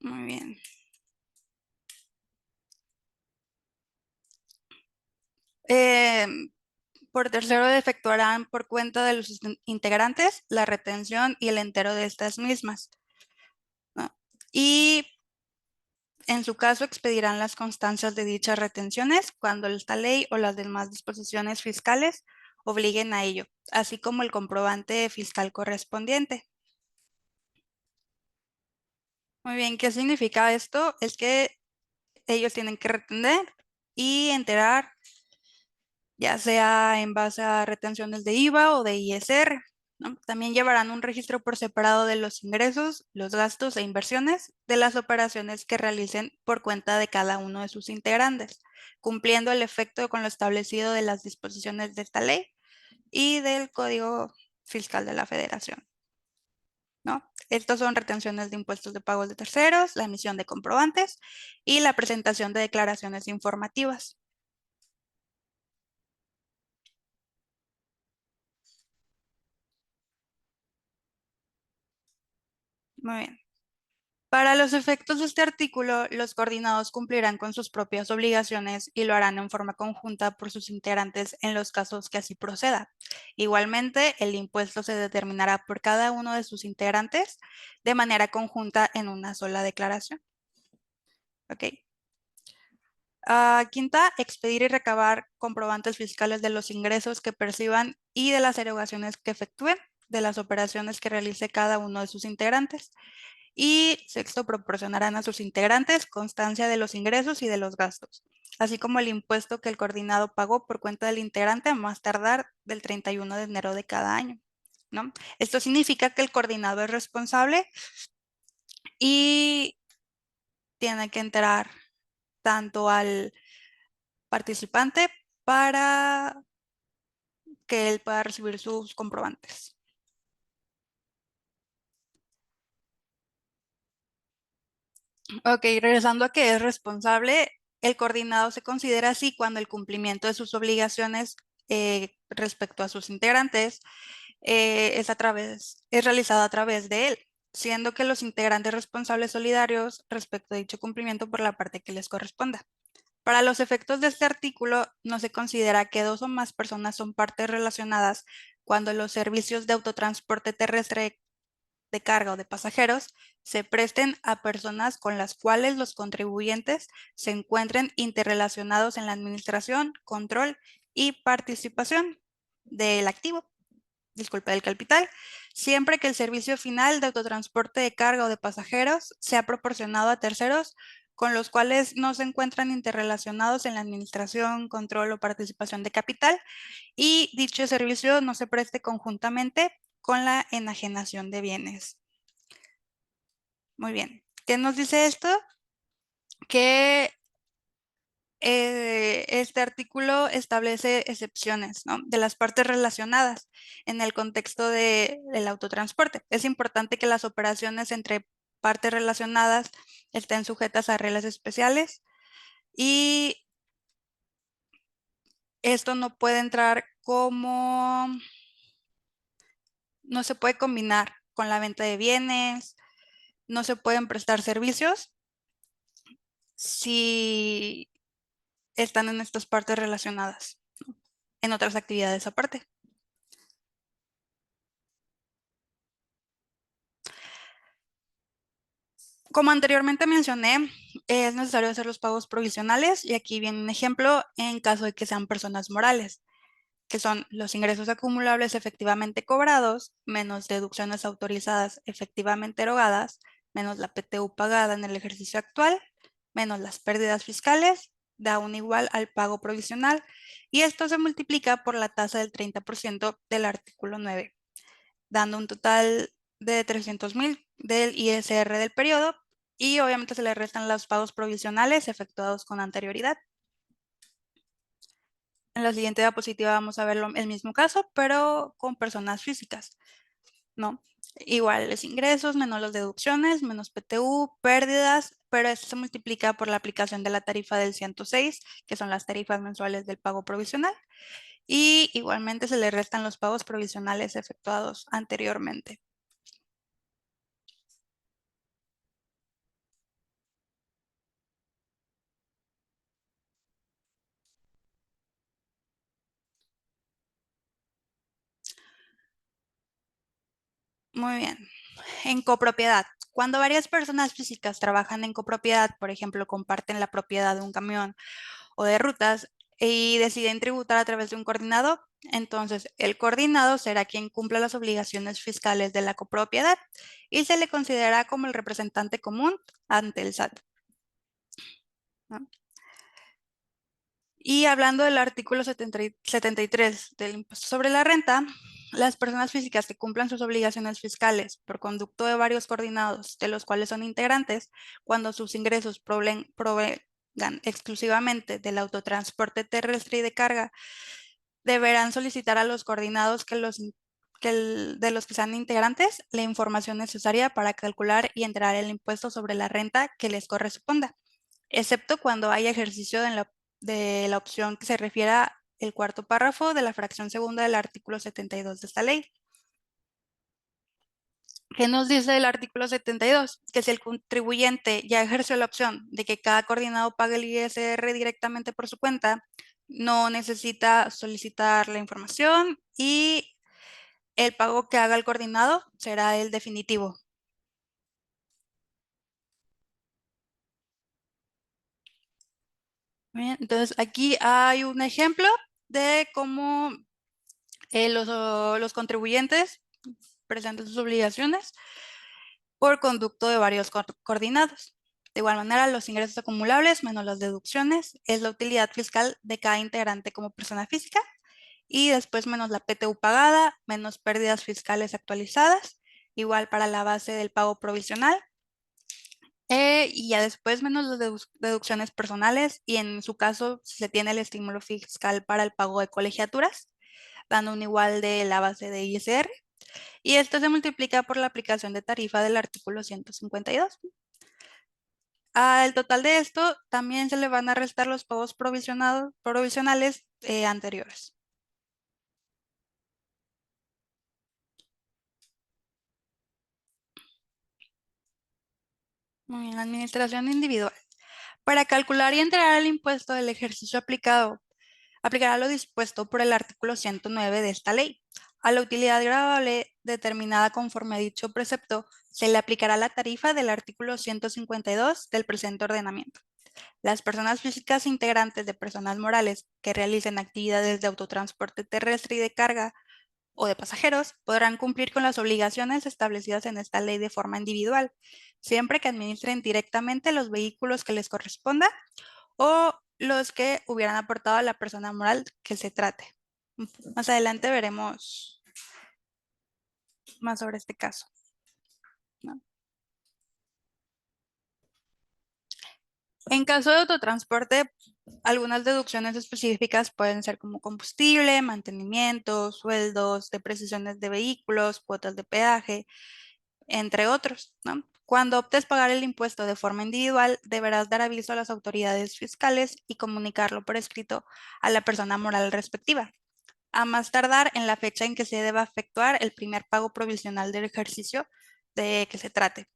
Muy bien. Por tercero, efectuarán por cuenta de los integrantes la retención y el entero de estas mismas, ¿no? Y en su caso expedirán las constancias de dichas retenciones cuando esta ley o las demás disposiciones fiscales obliguen a ello, así como el comprobante fiscal correspondiente. Muy bien, ¿qué significa esto? Es que ellos tienen que retener y enterar, ya sea en base a retenciones de IVA o de ISR, ¿no? También llevarán un registro por separado de los ingresos, los gastos e inversiones de las operaciones que realicen por cuenta de cada uno de sus integrantes, cumpliendo el efecto con lo establecido de las disposiciones de esta ley y del Código Fiscal de la Federación, ¿no? Estos son retenciones de impuestos de pagos de terceros, la emisión de comprobantes y la presentación de declaraciones informativas. Muy bien. Para los efectos de este artículo, los coordinados cumplirán con sus propias obligaciones y lo harán en forma conjunta por sus integrantes en los casos que así proceda. Igualmente, el impuesto se determinará por cada uno de sus integrantes de manera conjunta en una sola declaración. Ok. Quinta, expedir y recabar comprobantes fiscales de los ingresos que perciban y de las erogaciones que efectúen de las operaciones que realice cada uno de sus integrantes. Y sexto, proporcionarán a sus integrantes constancia de los ingresos y de los gastos, así como el impuesto que el coordinado pagó por cuenta del integrante a más tardar del 31 de enero de cada año, ¿no? Esto significa que el coordinado es responsable y tiene que enterar tanto al participante para que él pueda recibir sus comprobantes. Ok, regresando a que es responsable, el coordinado se considera así cuando el cumplimiento de sus obligaciones respecto a sus integrantes es realizado a través de él, siendo que los integrantes responsables solidarios respecto a dicho cumplimiento por la parte que les corresponda. Para los efectos de este artículo, no se considera que dos o más personas son partes relacionadas cuando los servicios de autotransporte terrestre de carga o de pasajeros se presten a personas con las cuales los contribuyentes se encuentren interrelacionados en la administración, control y participación del activo, del capital, siempre que el servicio final de autotransporte de carga o de pasajeros sea proporcionado a terceros con los cuales no se encuentran interrelacionados en la administración, control o participación de capital y dicho servicio no se preste conjuntamente con la enajenación de bienes. Muy bien. ¿Qué nos dice esto? Que este artículo establece excepciones, ¿no?, de las partes relacionadas en el contexto del autotransporte. Es importante que las operaciones entre partes relacionadas estén sujetas a reglas especiales y esto no puede entrar no se puede combinar con la venta de bienes, no se pueden prestar servicios si están en estas partes relacionadas, ¿no?, en otras actividades aparte. Como anteriormente mencioné, es necesario hacer los pagos provisionales y aquí viene un ejemplo en caso de que sean personas morales, que son los ingresos acumulables efectivamente cobrados, menos deducciones autorizadas efectivamente erogadas, menos la PTU pagada en el ejercicio actual, menos las pérdidas fiscales, da un igual al pago provisional, y esto se multiplica por la tasa del 30% del artículo 9, dando un total de 300,000 del ISR del periodo, y obviamente se le restan los pagos provisionales efectuados con anterioridad. En la siguiente diapositiva vamos a ver el mismo caso, pero con personas físicas, ¿no? Iguales ingresos, menos las deducciones, menos PTU, pérdidas, pero esto se multiplica por la aplicación de la tarifa del 106, que son las tarifas mensuales del pago provisional, y igualmente se le restan los pagos provisionales efectuados anteriormente. Muy bien. En copropiedad. Cuando varias personas físicas trabajan en copropiedad, por ejemplo, comparten la propiedad de un camión o de rutas y deciden tributar a través de un coordinado, entonces el coordinado será quien cumpla las obligaciones fiscales de la copropiedad y se le considera como el representante común ante el SAT, ¿no? Y hablando del artículo 73 del impuesto sobre la renta, las personas físicas que cumplan sus obligaciones fiscales por conducto de varios coordinados, de los cuales son integrantes, cuando sus ingresos provengan exclusivamente del autotransporte terrestre y de carga, deberán solicitar a los coordinados de los que sean integrantes la información necesaria para calcular y entregar el impuesto sobre la renta que les corresponda, excepto cuando haya ejercicio de la opción que se refiera el cuarto párrafo de la fracción segunda del artículo 72 de esta ley. ¿Qué nos dice el artículo 72? Que si el contribuyente ya ejerció la opción de que cada coordinado pague el ISR directamente por su cuenta, no necesita solicitar la información y el pago que haga el coordinado será el definitivo. Bien, entonces aquí hay un ejemplo de cómo los contribuyentes presentan sus obligaciones por conducto de varios coordinados. De igual manera, los ingresos acumulables menos las deducciones es la utilidad fiscal de cada integrante como persona física, y después menos la PTU pagada, menos pérdidas fiscales actualizadas, igual para la base del pago provisional, y ya después menos las deducciones personales, y en su caso se tiene el estímulo fiscal para el pago de colegiaturas, dando un igual de la base de ISR, y esto se multiplica por la aplicación de tarifa del artículo 152. Al total de esto también se le van a restar los pagos provisionales anteriores. Muy bien, administración individual. Para calcular y entregar el impuesto del ejercicio aplicado, aplicará lo dispuesto por el artículo 109 de esta ley. A la utilidad gravable determinada conforme a dicho precepto, se le aplicará la tarifa del artículo 152 del presente ordenamiento. Las personas físicas integrantes de personas morales que realicen actividades de autotransporte terrestre y de carga o de pasajeros podrán cumplir con las obligaciones establecidas en esta ley de forma individual, siempre que administren directamente los vehículos que les corresponda o los que hubieran aportado a la persona moral que se trate. Más adelante veremos más sobre este caso, ¿no? En caso de autotransporte, algunas deducciones específicas pueden ser como combustible, mantenimiento, sueldos, depreciaciones de vehículos, cuotas de peaje, entre otros, ¿no? Cuando optes pagar el impuesto de forma individual, deberás dar aviso a las autoridades fiscales y comunicarlo por escrito a la persona moral respectiva, a más tardar en la fecha en que se deba efectuar el primer pago provisional del ejercicio de que se trate.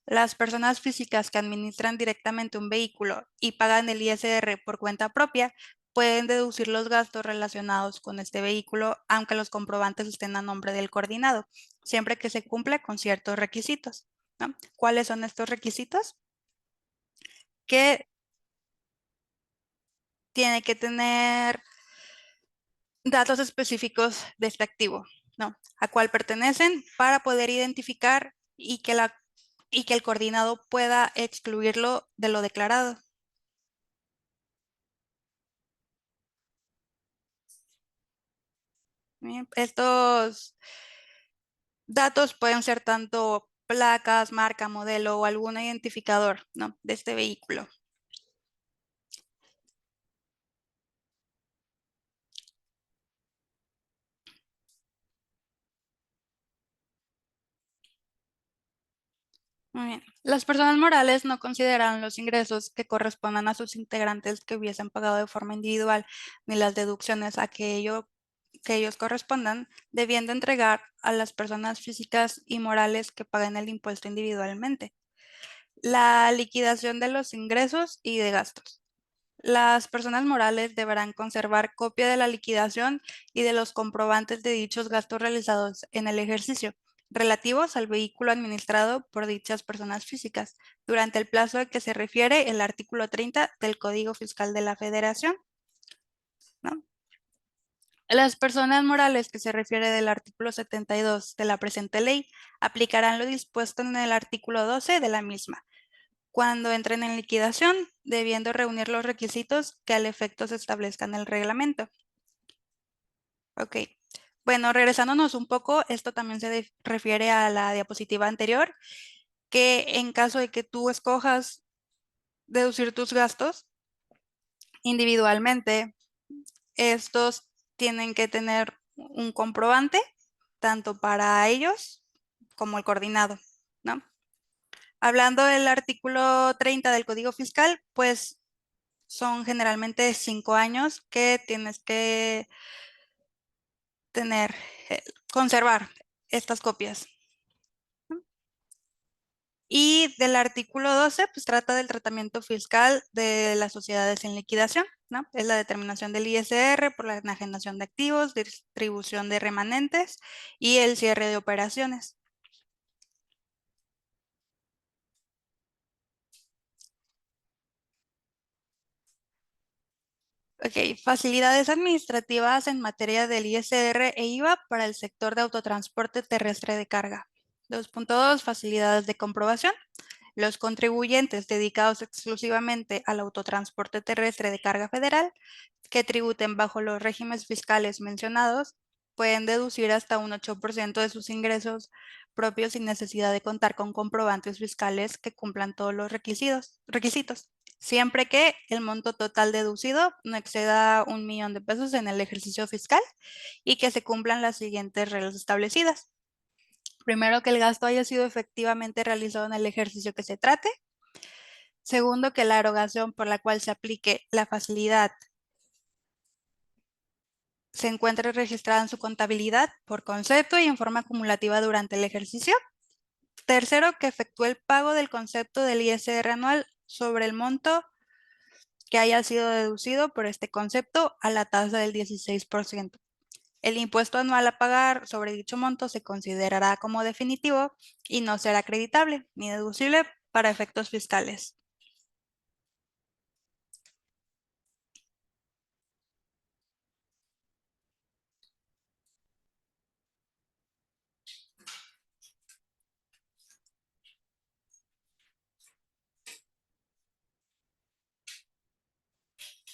Las personas físicas que administran directamente un vehículo y pagan el ISR por cuenta propia pueden deducir los gastos relacionados con este vehículo, aunque los comprobantes estén a nombre del coordinado, siempre que se cumpla con ciertos requisitos, ¿no? ¿Cuáles son estos requisitos? Que tiene que tener datos específicos de este activo, ¿no? A cuál pertenecen para poder identificar y que el coordinado pueda excluirlo de lo declarado. Bien, estos datos pueden ser tanto placas, marca, modelo o algún identificador, ¿no?, de este vehículo. Muy bien. Las personas morales no consideran los ingresos que correspondan a sus integrantes que hubiesen pagado de forma individual, ni las deducciones a que ellos correspondan, debiendo entregar a las personas físicas y morales que paguen el impuesto individualmente. La liquidación de los ingresos y de gastos. Las personas morales deberán conservar copia de la liquidación y de los comprobantes de dichos gastos realizados en el ejercicio, relativos al vehículo administrado por dichas personas físicas, durante el plazo a que se refiere el artículo 30 del Código Fiscal de la Federación, ¿no? Las personas morales que se refiere del artículo 72 de la presente ley aplicarán lo dispuesto en el artículo 12 de la misma, cuando entren en liquidación, debiendo reunir los requisitos que al efecto se establezcan en el reglamento. Ok. Bueno, regresándonos un poco, esto también se refiere a la diapositiva anterior, que en caso de que tú escojas deducir tus gastos individualmente, estos tienen que tener un comprobante, tanto para ellos como el coordinado, ¿no? Hablando del artículo 30 del Código Fiscal, pues son generalmente 5 años que tienes que conservar estas copias. Y del artículo 12, pues trata del tratamiento fiscal de las sociedades en liquidación, ¿no? Es la determinación del ISR por la enajenación de activos, distribución de remanentes y el cierre de operaciones. Ok, facilidades administrativas en materia del ISR e IVA para el sector de autotransporte terrestre de carga. 2.2, facilidades de comprobación. Los contribuyentes dedicados exclusivamente al autotransporte terrestre de carga federal que tributen bajo los regímenes fiscales mencionados pueden deducir hasta un 8% de sus ingresos propios sin necesidad de contar con comprobantes fiscales que cumplan todos los requisitos, siempre que el monto total deducido no exceda 1 millón de pesos en el ejercicio fiscal y que se cumplan las siguientes reglas establecidas. Primero, que el gasto haya sido efectivamente realizado en el ejercicio que se trate. Segundo, que la erogación por la cual se aplique la facilidad se encuentre registrada en su contabilidad por concepto y en forma acumulativa durante el ejercicio. Tercero, que efectúe el pago del concepto del ISR anual sobre el monto que haya sido deducido por este concepto a la tasa del 16%. El impuesto anual a pagar sobre dicho monto se considerará como definitivo y no será acreditable ni deducible para efectos fiscales.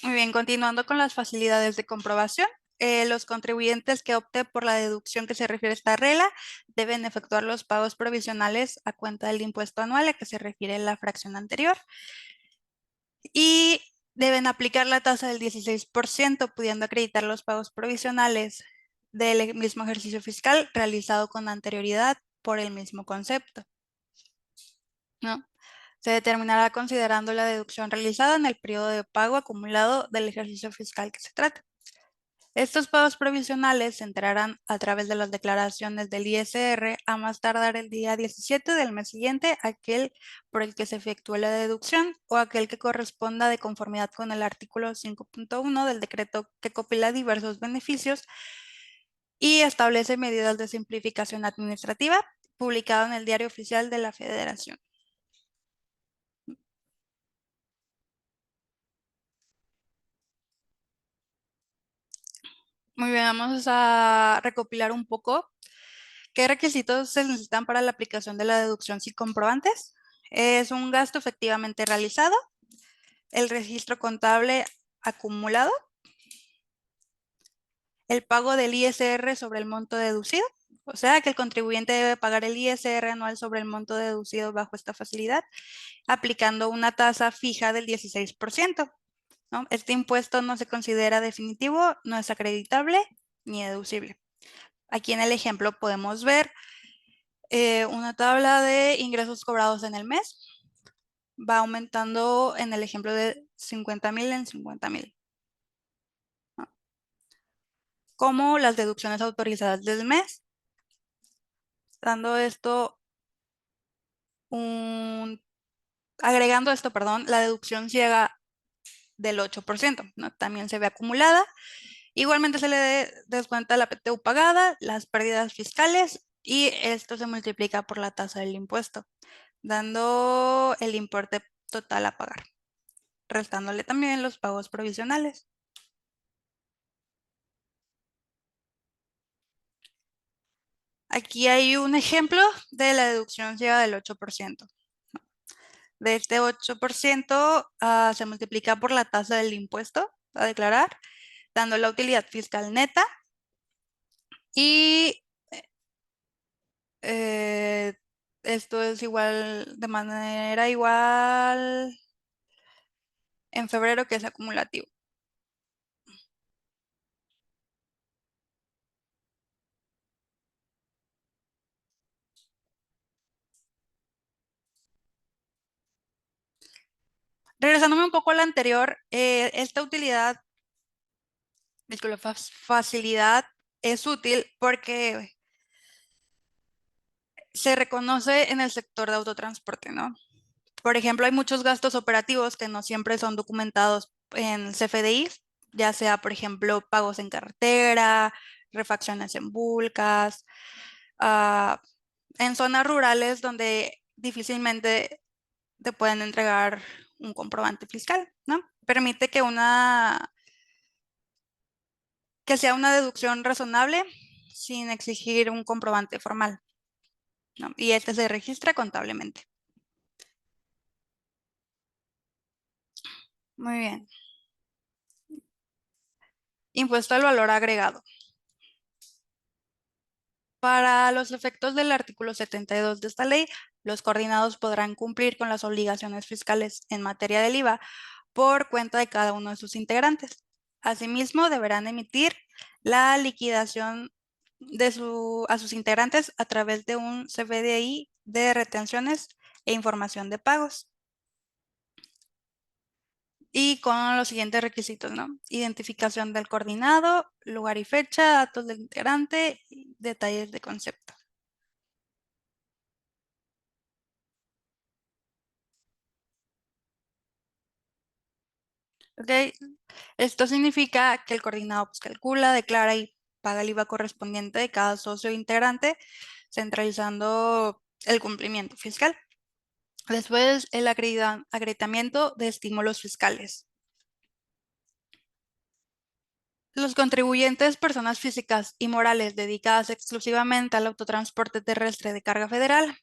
Muy bien, continuando con las facilidades de comprobación. Los contribuyentes que opten por la deducción que se refiere a esta regla deben efectuar los pagos provisionales a cuenta del impuesto anual a que se refiere la fracción anterior y deben aplicar la tasa del 16%, pudiendo acreditar los pagos provisionales del mismo ejercicio fiscal realizado con anterioridad por el mismo concepto, ¿no? Se determinará considerando la deducción realizada en el periodo de pago acumulado del ejercicio fiscal que se trata. Estos pagos provisionales se entrarán a través de las declaraciones del ISR a más tardar el día 17 del mes siguiente, aquel por el que se efectúe la deducción o aquel que corresponda de conformidad con el artículo 5.1 del decreto que compila diversos beneficios y establece medidas de simplificación administrativa publicado en el Diario Oficial de la Federación. Muy bien, vamos a recopilar un poco. ¿Qué requisitos se necesitan para la aplicación de la deducción sin comprobantes? Es un gasto efectivamente realizado, el registro contable acumulado, el pago del ISR sobre el monto deducido, o sea que el contribuyente debe pagar el ISR anual sobre el monto deducido bajo esta facilidad, aplicando una tasa fija del 16%, ¿no? Este impuesto no se considera definitivo, no es acreditable ni deducible. Aquí en el ejemplo podemos ver una tabla de ingresos cobrados en el mes. Va aumentando en el ejemplo de 50,000 en 50,000. ¿No? Como las deducciones autorizadas del mes. Dando esto agregando esto, perdón, la deducción ciega del 8%, ¿no? También se ve acumulada. Igualmente se le descuenta la PTU pagada, las pérdidas fiscales y esto se multiplica por la tasa del impuesto, dando el importe total a pagar, restándole también los pagos provisionales. Aquí hay un ejemplo de la deducción ciega del 8%. De este 8% se multiplica por la tasa del impuesto a declarar, dando la utilidad fiscal neta y eh, esto es igual, de manera igual en febrero, que es acumulativo. Regresándome un poco a la anterior, esta utilidad, disculpa, facilidad es útil porque se reconoce en el sector de autotransporte, ¿no? Por ejemplo, hay muchos gastos operativos que no siempre son documentados en CFDI, ya sea, por ejemplo, pagos en carretera, refacciones en bulcas, en zonas rurales donde difícilmente te pueden entregar un comprobante fiscal, ¿no? Permite que sea una deducción razonable sin exigir un comprobante formal, ¿no? Y este se registra contablemente. Muy bien. Impuesto al valor agregado. Para los efectos del artículo 72 de esta ley, los coordinados podrán cumplir con las obligaciones fiscales en materia del IVA por cuenta de cada uno de sus integrantes. Asimismo, deberán emitir la liquidación a sus integrantes a través de un CFDI de retenciones e información de pagos. Y con los siguientes requisitos, ¿no? Identificación del coordinado, lugar y fecha, datos del integrante y detalles de concepto. ¿Ok? Esto significa que el coordinado pues, calcula, declara y paga el IVA correspondiente de cada socio integrante, centralizando el cumplimiento fiscal. Después, el acreditamiento de estímulos fiscales. Los contribuyentes, personas físicas y morales dedicadas exclusivamente al autotransporte terrestre de carga federal,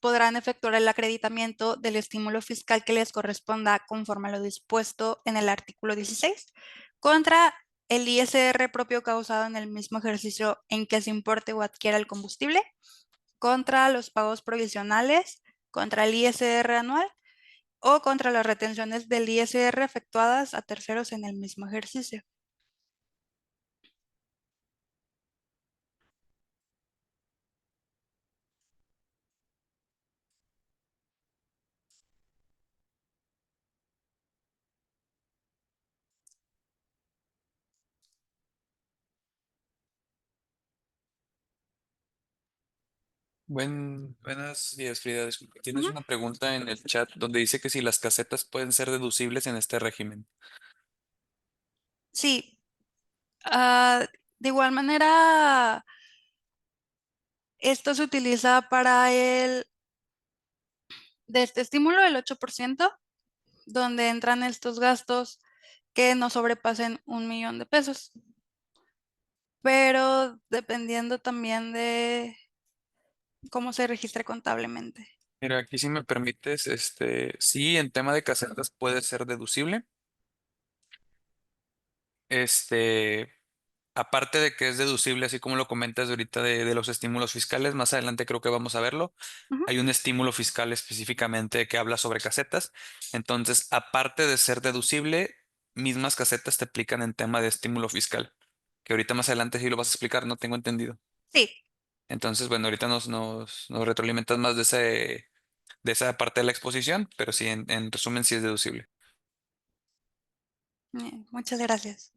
podrán efectuar el acreditamiento del estímulo fiscal que les corresponda conforme a lo dispuesto en el artículo 16 contra el ISR propio causado en el mismo ejercicio en que se importe o adquiera el combustible, contra los pagos provisionales, contra el ISR anual o contra las retenciones del ISR efectuadas a terceros en el mismo ejercicio. Buenos días, Frida. Disculpa, tienes Ujú. una pregunta en el chat donde dice que si las casetas pueden ser deducibles en este régimen. Sí, de igual manera, Esto se utiliza para de este estímulo, el 8%, donde entran estos gastos que no sobrepasen 1 millón de pesos. Pero dependiendo también de cómo se registre contablemente. Mira, aquí si me permites, sí, en tema de casetas puede ser deducible. Este, Aparte de que es deducible, así como lo comentas ahorita de los estímulos fiscales, más adelante creo que vamos a verlo. Ujú. Hay un estímulo fiscal específicamente que habla sobre casetas. Entonces, aparte de ser deducible, mismas casetas te aplican en tema de estímulo fiscal, que ahorita más adelante sí lo vas a explicar, no tengo entendido. Sí, Entonces, bueno, ahorita nos retroalimentas más de esa parte de la exposición, pero sí, en resumen, sí es deducible. bien, muchas gracias.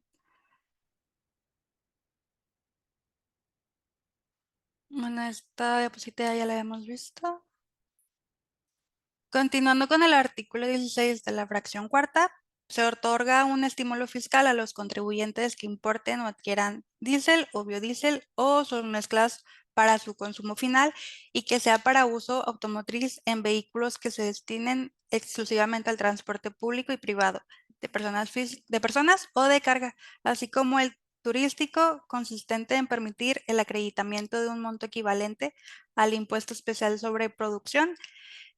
Bueno, esta diapositiva ya la hemos visto. Continuando con el artículo 16 de la fracción cuarta, se otorga un estímulo fiscal a los contribuyentes que importen o adquieran diésel o biodiesel o sus mezclas para su consumo final y que sea para uso automotriz en vehículos que se destinen exclusivamente al transporte público y privado de personas o de carga, así como el turístico, consistente en permitir el acreditamiento de un monto equivalente al impuesto especial sobre producción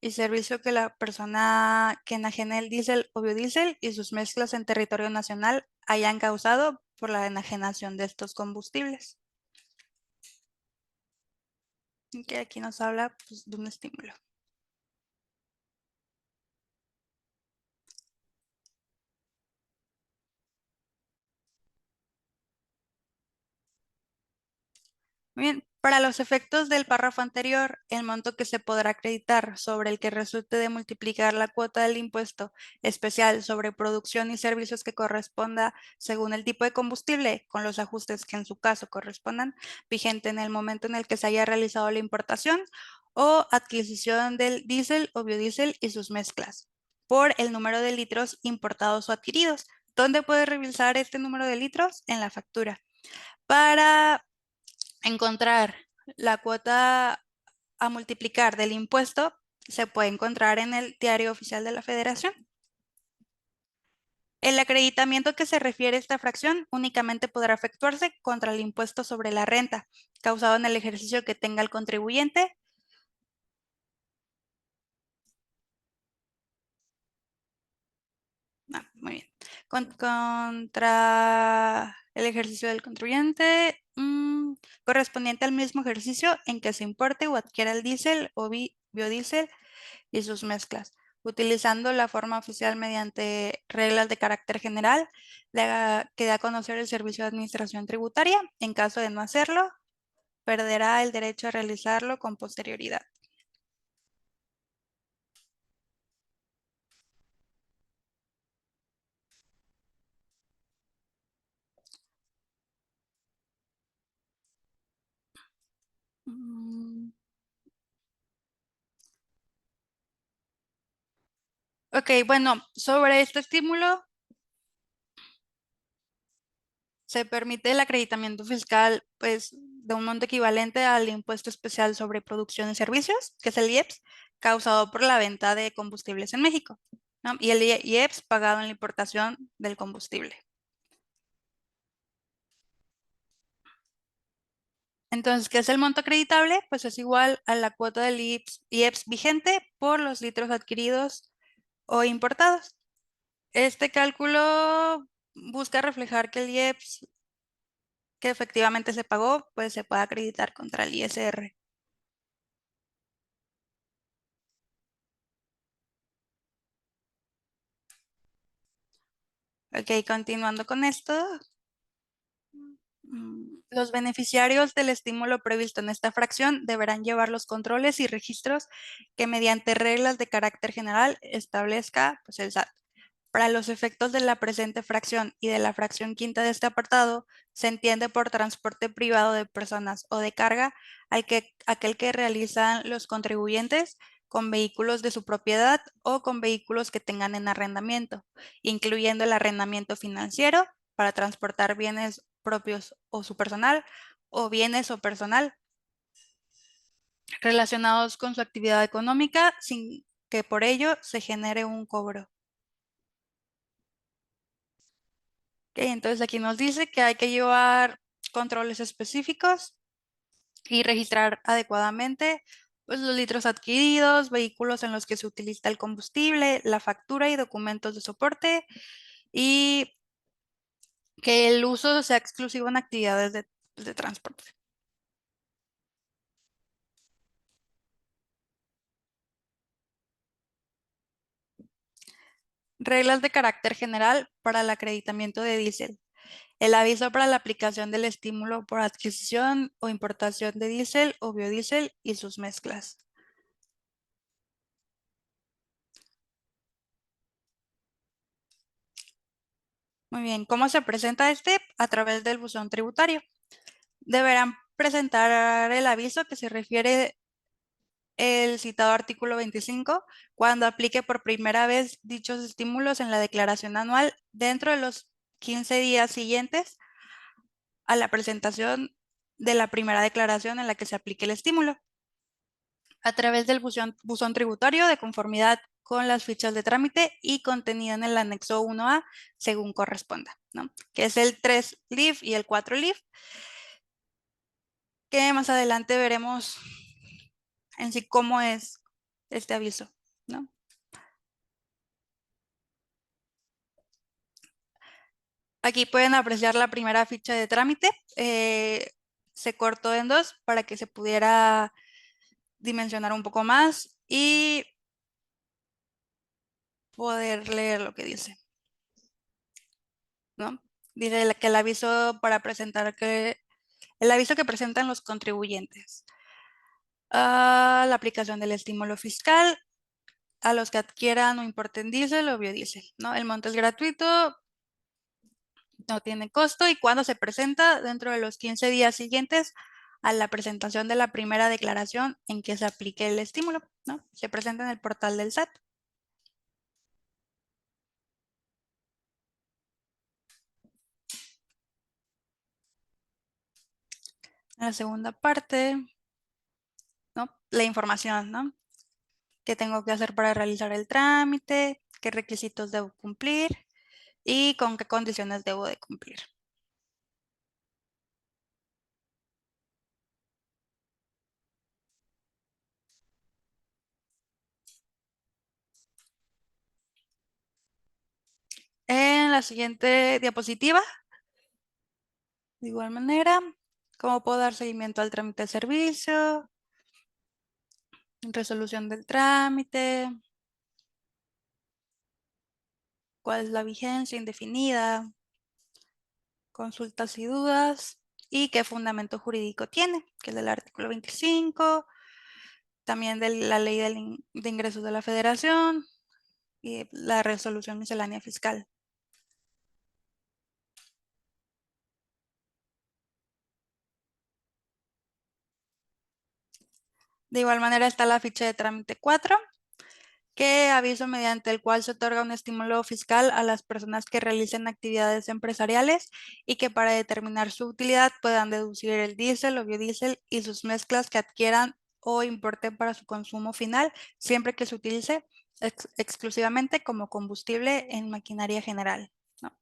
y servicio que la persona que enajene el diésel o biodiesel y sus mezclas en territorio nacional hayan causado por la enajenación de estos combustibles. Que aquí nos habla, pues, de un estímulo. Muy bien, para los efectos del párrafo anterior, el monto que se podrá acreditar sobre el que resulte de multiplicar la cuota del impuesto especial sobre producción y servicios que corresponda según el tipo de combustible, con los ajustes que en su caso correspondan, vigente en el momento en el que se haya realizado la importación o adquisición del diésel o biodiesel y sus mezclas, por el número de litros importados o adquiridos. ¿Dónde puede revisar este número de litros? En la factura. Para encontrar la cuota a multiplicar del impuesto, se puede encontrar en el Diario Oficial de la Federación. El acreditamiento que se refiere a esta fracción únicamente podrá efectuarse contra el impuesto sobre la renta causado en el ejercicio que tenga el contribuyente. Muy bien. Contra el ejercicio del contribuyente correspondiente al mismo ejercicio en que se importe o adquiera el diésel o biodiesel y sus mezclas, utilizando la forma oficial mediante reglas de carácter general que da a conocer el Servicio de Administración Tributaria. En caso de no hacerlo, perderá el derecho a realizarlo con posterioridad. Ok, bueno, sobre este estímulo se permite el acreditamiento fiscal, pues, de un monto equivalente al impuesto especial sobre producción y servicios, que es el IEPS, causado por la venta de combustibles en México, ¿no? Y el IEPS pagado en la importación del combustible. Entonces, ¿qué es el monto acreditable? Pues es igual a la cuota del IEPS vigente por los litros adquiridos o importados. Este cálculo busca reflejar que el IEPS que efectivamente se pagó, pues se puede acreditar contra el ISR. Ok, continuando con esto. Los beneficiarios del estímulo previsto en esta fracción deberán llevar los controles y registros que mediante reglas de carácter general establezca, pues, el SAT. Para los efectos de la presente fracción y de la fracción quinta de este apartado, se entiende por transporte privado de personas o de carga aquel que realizan los contribuyentes con vehículos de su propiedad o con vehículos que tengan en arrendamiento, incluyendo el arrendamiento financiero para transportar bienes propios o su personal, o bienes o personal relacionados con su actividad económica sin que por ello se genere un cobro. Ok, entonces aquí nos dice que hay que llevar controles específicos y registrar adecuadamente pues, los litros adquiridos, vehículos en los que se utiliza el combustible, la factura y documentos de soporte, y que el uso sea exclusivo en actividades de transporte. Reglas de carácter general para el acreditamiento de diésel. El aviso para la aplicación del estímulo por adquisición o importación de diésel o biodiesel y sus mezclas. Muy bien, ¿cómo se presenta este? A través del buzón tributario. Deberán presentar el aviso que se refiere el citado artículo 25 cuando aplique por primera vez dichos estímulos en la declaración anual dentro de los 15 días siguientes a la presentación de la primera declaración en la que se aplique el estímulo, a través del buzón tributario de conformidad con las fichas de trámite y contenido en el anexo 1A según corresponda, ¿no? Que es el 3 LIF y el 4 LIF, que más adelante veremos en sí cómo es este aviso, ¿no? Aquí pueden apreciar la primera ficha de trámite. Se cortó en dos para que se pudiera dimensionar un poco más y poder leer lo que dice, ¿no? Dice que el aviso para presentar el aviso que presentan los contribuyentes a la aplicación del estímulo fiscal a los que adquieran o importen diésel o biodiesel, ¿no? El monto es gratuito, no tiene costo y cuando se presenta dentro de los 15 días siguientes a la presentación de la primera declaración en que se aplique el estímulo, ¿no? Se presenta en el portal del SAT. En la segunda parte, ¿no? La información, ¿no? ¿Qué tengo que hacer para realizar el trámite? ¿Qué requisitos debo cumplir? ¿Y con qué condiciones debo de cumplir? En la siguiente diapositiva, de igual manera, cómo puedo dar seguimiento al trámite de servicio, resolución del trámite, cuál es la vigencia indefinida, consultas y dudas, y qué fundamento jurídico tiene, que es del artículo 25, también de la ley de ingresos de la Federación y la resolución miscelánea fiscal. De igual manera está la ficha de trámite 4, que aviso mediante el cual se otorga un estímulo fiscal a las personas que realicen actividades empresariales y que para determinar su utilidad puedan deducir el diésel o biodiesel y sus mezclas que adquieran o importen para su consumo final, siempre que se utilice exclusivamente como combustible en maquinaria general, ¿no?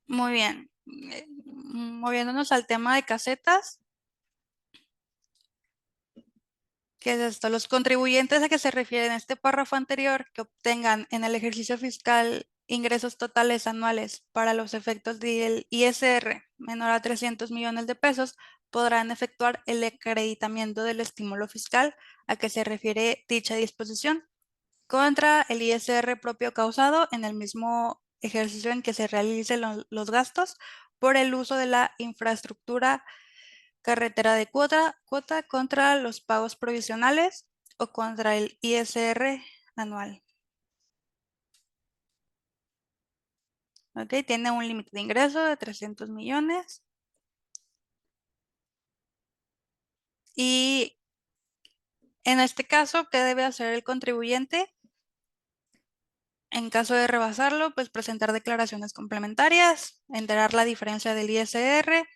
Muy bien. Moviéndonos al tema de casetas, ¿qué es esto? Los contribuyentes a que se refiere en este párrafo anterior que obtengan en el ejercicio fiscal ingresos totales anuales para los efectos del ISR menor a 300 millones de pesos podrán efectuar el acreditamiento del estímulo fiscal a que se refiere dicha disposición contra el ISR propio causado en el mismo ejercicio en que se realicen los gastos por el uso de la infraestructura carretera de cuota contra los pagos provisionales o contra el ISR anual. Ok, tiene un límite de ingreso de 300 millones. Y en este caso, ¿qué debe hacer el contribuyente? En caso de rebasarlo, pues presentar declaraciones complementarias, enterar la diferencia del ISR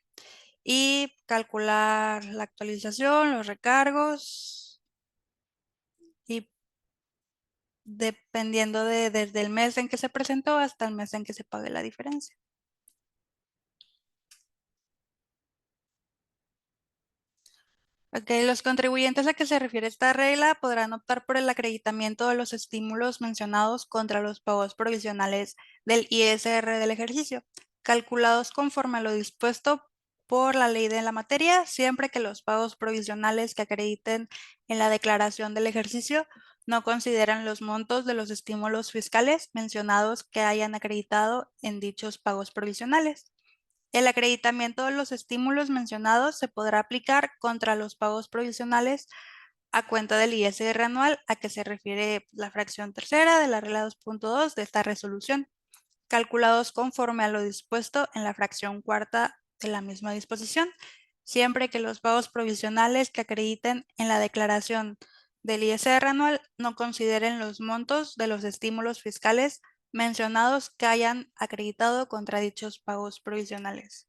y calcular la actualización, los recargos y dependiendo desde el mes en que se presentó hasta el mes en que se pague la diferencia. Ok, los contribuyentes a que se refiere esta regla podrán optar por el acreditamiento de los estímulos mencionados contra los pagos provisionales del ISR del ejercicio, calculados conforme a lo dispuesto por la ley de la materia, siempre que los pagos provisionales que acrediten en la declaración del ejercicio no consideren los montos de los estímulos fiscales mencionados que hayan acreditado en dichos pagos provisionales. El acreditamiento de los estímulos mencionados se podrá aplicar contra los pagos provisionales a cuenta del ISR anual a que se refiere la fracción tercera de la regla 2.2 de esta resolución, calculados conforme a lo dispuesto en la fracción cuarta de la misma disposición, siempre que los pagos provisionales que acrediten en la declaración del ISR anual no consideren los montos de los estímulos fiscales mencionados que hayan acreditado contra dichos pagos provisionales.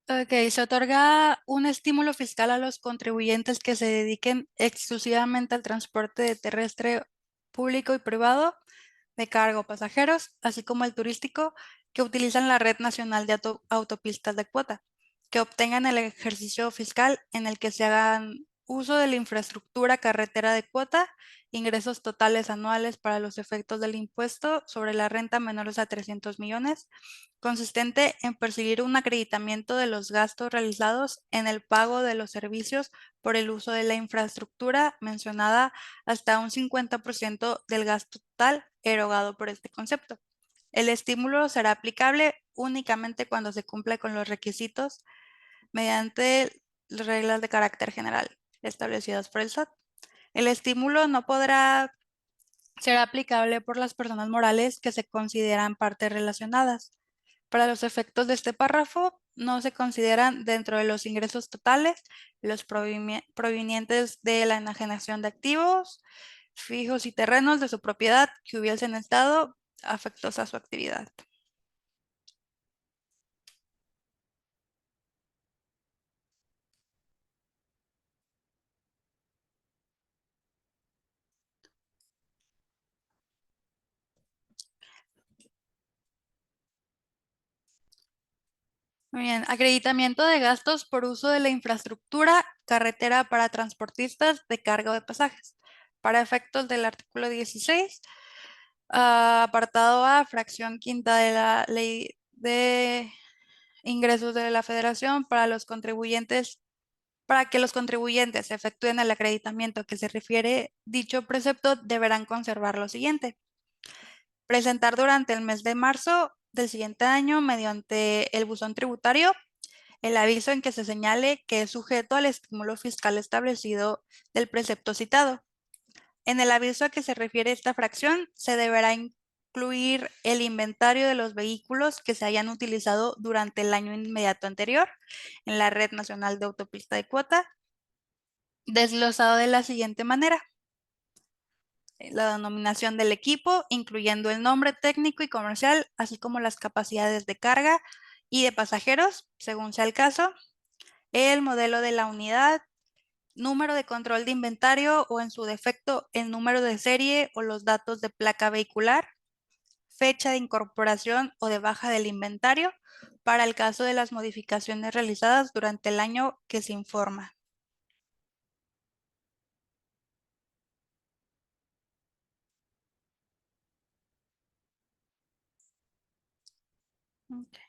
Ok, se otorga un estímulo fiscal a los contribuyentes que se dediquen exclusivamente al transporte terrestre público y privado de carga o pasajeros, así como el turístico, que utilizan la Red Nacional de Autopistas de Cuota, que obtengan el ejercicio fiscal en el que se hagan uso de la infraestructura carretera de cuota, ingresos totales anuales para los efectos del impuesto sobre la renta menores a 300 millones, consistente en percibir un acreditamiento de los gastos realizados en el pago de los servicios por el uso de la infraestructura mencionada hasta un 50% del gasto total erogado por este concepto. El estímulo será aplicable únicamente cuando se cumpla con los requisitos mediante reglas de carácter general establecidas por el SAT. El estímulo no podrá ser aplicable por las personas morales que se consideran partes relacionadas. Para los efectos de este párrafo, no se consideran dentro de los ingresos totales los provenientes de la enajenación de activos, fijos y terrenos de su propiedad que hubiesen estado afectos a su actividad. Muy bien, acreditamiento de gastos por uso de la infraestructura carretera para transportistas de carga o de pasajes. Para efectos del artículo 16, apartado A, fracción quinta de la ley de ingresos de la Federación para los contribuyentes, para que los contribuyentes efectúen el acreditamiento que se refiere dicho precepto, deberán conservar lo siguiente. Presentar durante el mes de marzo del siguiente año mediante el buzón tributario el aviso en que se señale que es sujeto al estímulo fiscal establecido del precepto citado. En el aviso a que se refiere esta fracción, se deberá incluir el inventario de los vehículos que se hayan utilizado durante el año inmediato anterior en la Red Nacional de Autopista de Cuota, desglosado de la siguiente manera. La denominación del equipo, incluyendo el nombre técnico y comercial, así como las capacidades de carga y de pasajeros, según sea el caso, el modelo de la unidad, número de control de inventario o en su defecto el número de serie o los datos de placa vehicular, fecha de incorporación o de baja del inventario para el caso de las modificaciones realizadas durante el año que se informa. Okay.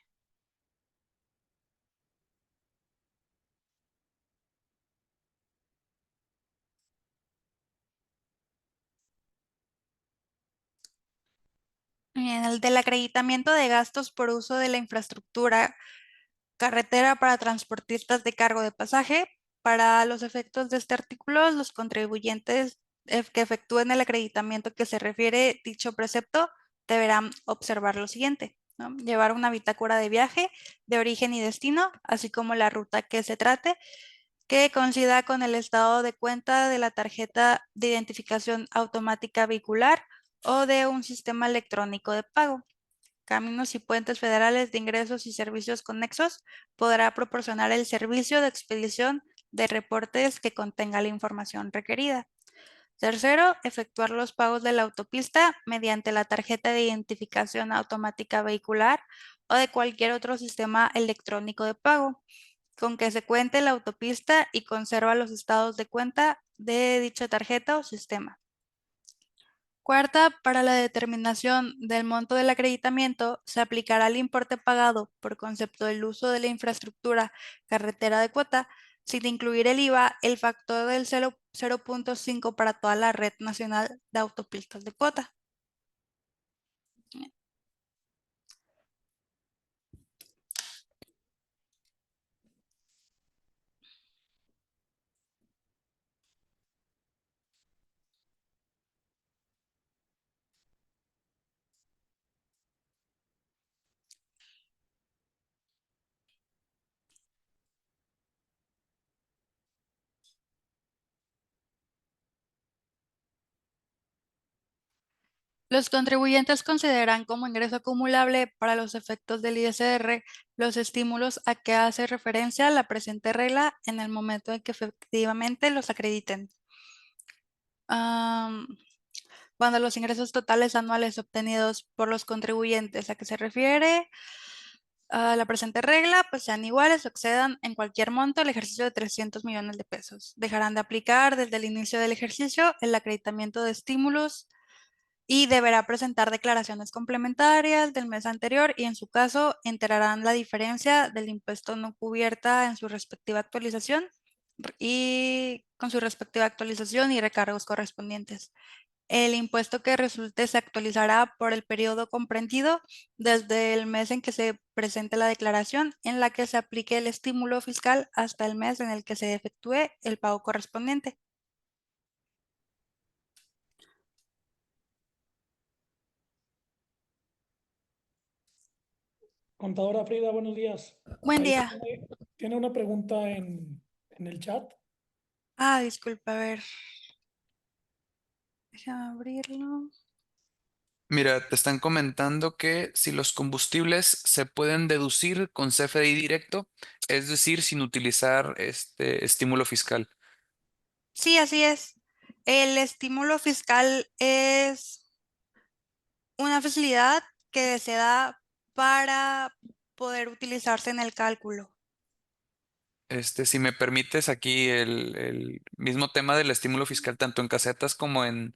Bien, el del acreditamiento de gastos por uso de la infraestructura Carretera para transportistas de cargo de pasaje. Para los efectos de este artículo, los contribuyentes que efectúen el acreditamiento que se refiere dicho precepto deberán observar lo siguiente, ¿no? Llevar una bitácora de viaje de origen y destino, así como la ruta que se trate, que coincida con el estado de cuenta de la tarjeta de identificación automática vehicular o de un sistema electrónico de pago. Caminos y Puentes Federales de Ingresos y Servicios Conexos podrá proporcionar el servicio de expedición de reportes que contenga la información requerida. Tercero, efectuar los pagos de la autopista mediante la tarjeta de identificación automática vehicular o de cualquier otro sistema electrónico de pago, con que se cuente la autopista y conserva los estados de cuenta de dicha tarjeta o sistema. Cuarta, para la determinación del monto del acreditamiento, se aplicará el importe pagado por concepto del uso de la infraestructura carretera de cuota, sin incluir el IVA, el factor del 0.5 para toda la red nacional de autopistas de cuota. Los contribuyentes consideran como ingreso acumulable para los efectos del ISR los estímulos a que hace referencia la presente regla en el momento en que efectivamente los acrediten. Cuando los ingresos totales anuales obtenidos por los contribuyentes a que se refiere la presente regla, pues sean iguales o excedan en cualquier monto el ejercicio de 300 millones de pesos. Dejarán de aplicar desde el inicio del ejercicio el acreditamiento de estímulos y deberá presentar declaraciones complementarias del mes anterior y en su caso enterarán la diferencia del impuesto no cubierta en su respectiva actualización y con su respectiva actualización y recargos correspondientes. El impuesto que resulte se actualizará por el periodo comprendido desde el mes en que se presente la declaración en la que se aplique el estímulo fiscal hasta el mes en el que se efectúe el pago correspondiente. Contadora Frida, buenos días. Buen Ahí día. tiene una pregunta en el chat. Disculpa, a ver. Déjame abrirlo. Mira, te están comentando que si los combustibles se pueden deducir con CFDI directo, es decir, sin utilizar este estímulo fiscal. Sí, así es. El estímulo fiscal es una facilidad que se da para poder utilizarse en el cálculo. Si me permites, aquí el mismo tema del estímulo fiscal, tanto en casetas como en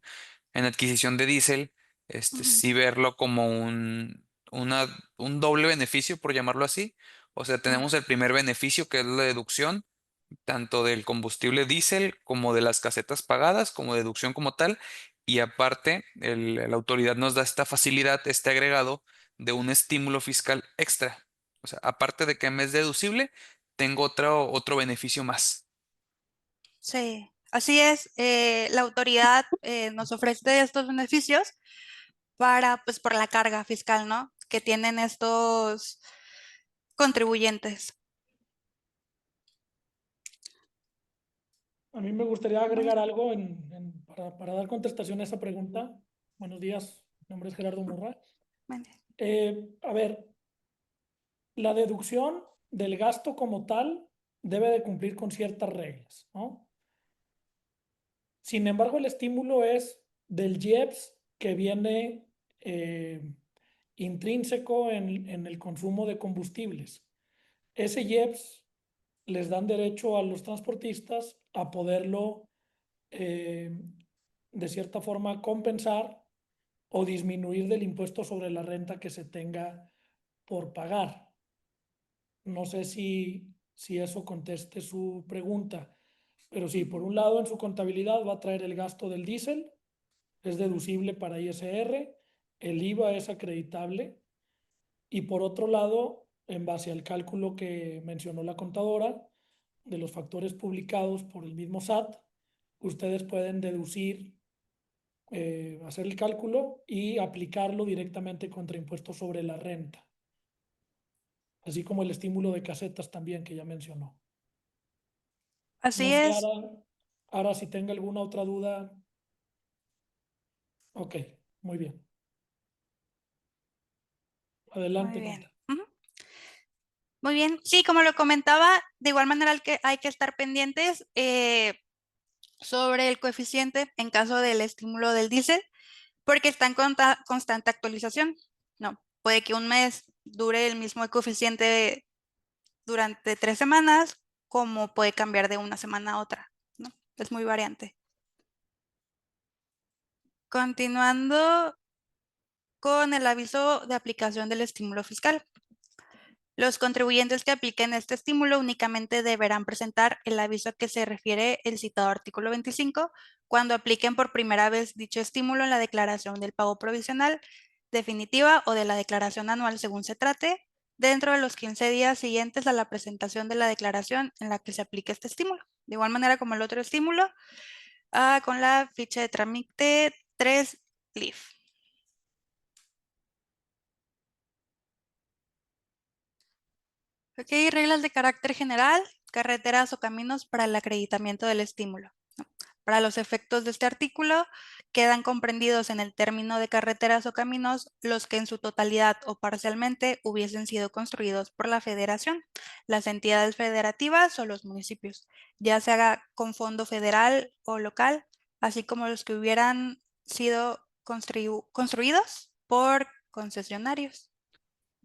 adquisición de diésel, Ujú. sí verlo como un doble beneficio, por llamarlo así. O sea, tenemos el primer beneficio, que es la deducción, tanto del combustible diésel como de las casetas pagadas, como deducción como tal. Y aparte, la autoridad nos da esta facilidad, este agregado de un estímulo fiscal extra. O sea, aparte de que me es deducible, tengo otro beneficio más. Sí, así es. La autoridad nos ofrece estos beneficios pues, por la carga fiscal, ¿no? Que tienen estos contribuyentes. A mí me gustaría agregar algo para dar contestación a esa pregunta. Buenos días, mi nombre es Gerardo Murra. Bueno, A ver, la deducción del gasto como tal debe de cumplir con ciertas reglas, ¿no? Sin embargo, el estímulo es del IEPS que viene intrínseco en el consumo de combustibles. Ese IEPS les dan derecho a los transportistas a poderlo de cierta forma compensar o disminuir del impuesto sobre la renta que se tenga por pagar. No sé si eso conteste su pregunta, pero sí, por un lado en su contabilidad va a traer el gasto del diésel, es deducible para ISR, el IVA es acreditable y por otro lado en base al cálculo que mencionó la contadora de los factores publicados por el mismo SAT, ustedes pueden deducir, hacer el cálculo y aplicarlo directamente contra impuestos sobre la renta, así como el estímulo de casetas también que ya mencionó. Así No sé, es. Ara, si tenga alguna otra duda. Ok, muy bien. Muy Adelante, bien. Conta. Ujú. Muy bien. Sí, como lo comentaba, de igual manera hay que estar pendientes sobre el coeficiente en caso del estímulo del diésel, porque está en constante actualización. No, puede que un mes dure el mismo coeficiente durante 3 semanas, como puede cambiar de una semana a otra, ¿no? Es muy variante. Continuando con el aviso de aplicación del estímulo fiscal. Los contribuyentes que apliquen este estímulo únicamente deberán presentar el aviso a que se refiere el citado artículo 25 cuando apliquen por primera vez dicho estímulo en la declaración del pago provisional definitiva o de la declaración anual según se trate, dentro de los 15 días siguientes a la presentación de la declaración en la que se aplique este estímulo. De igual manera como el otro estímulo, con la ficha de trámite 3 LIF. Ok, reglas de carácter general, carreteras o caminos para el acreditamiento del estímulo. ¿No? Para los efectos de este artículo, quedan comprendidos en el término de carreteras o caminos los que en su totalidad o parcialmente hubiesen sido construidos por la federación, las entidades federativas o los municipios, ya se haga con fondo federal o local, así como los que hubieran sido construidos por concesionarios.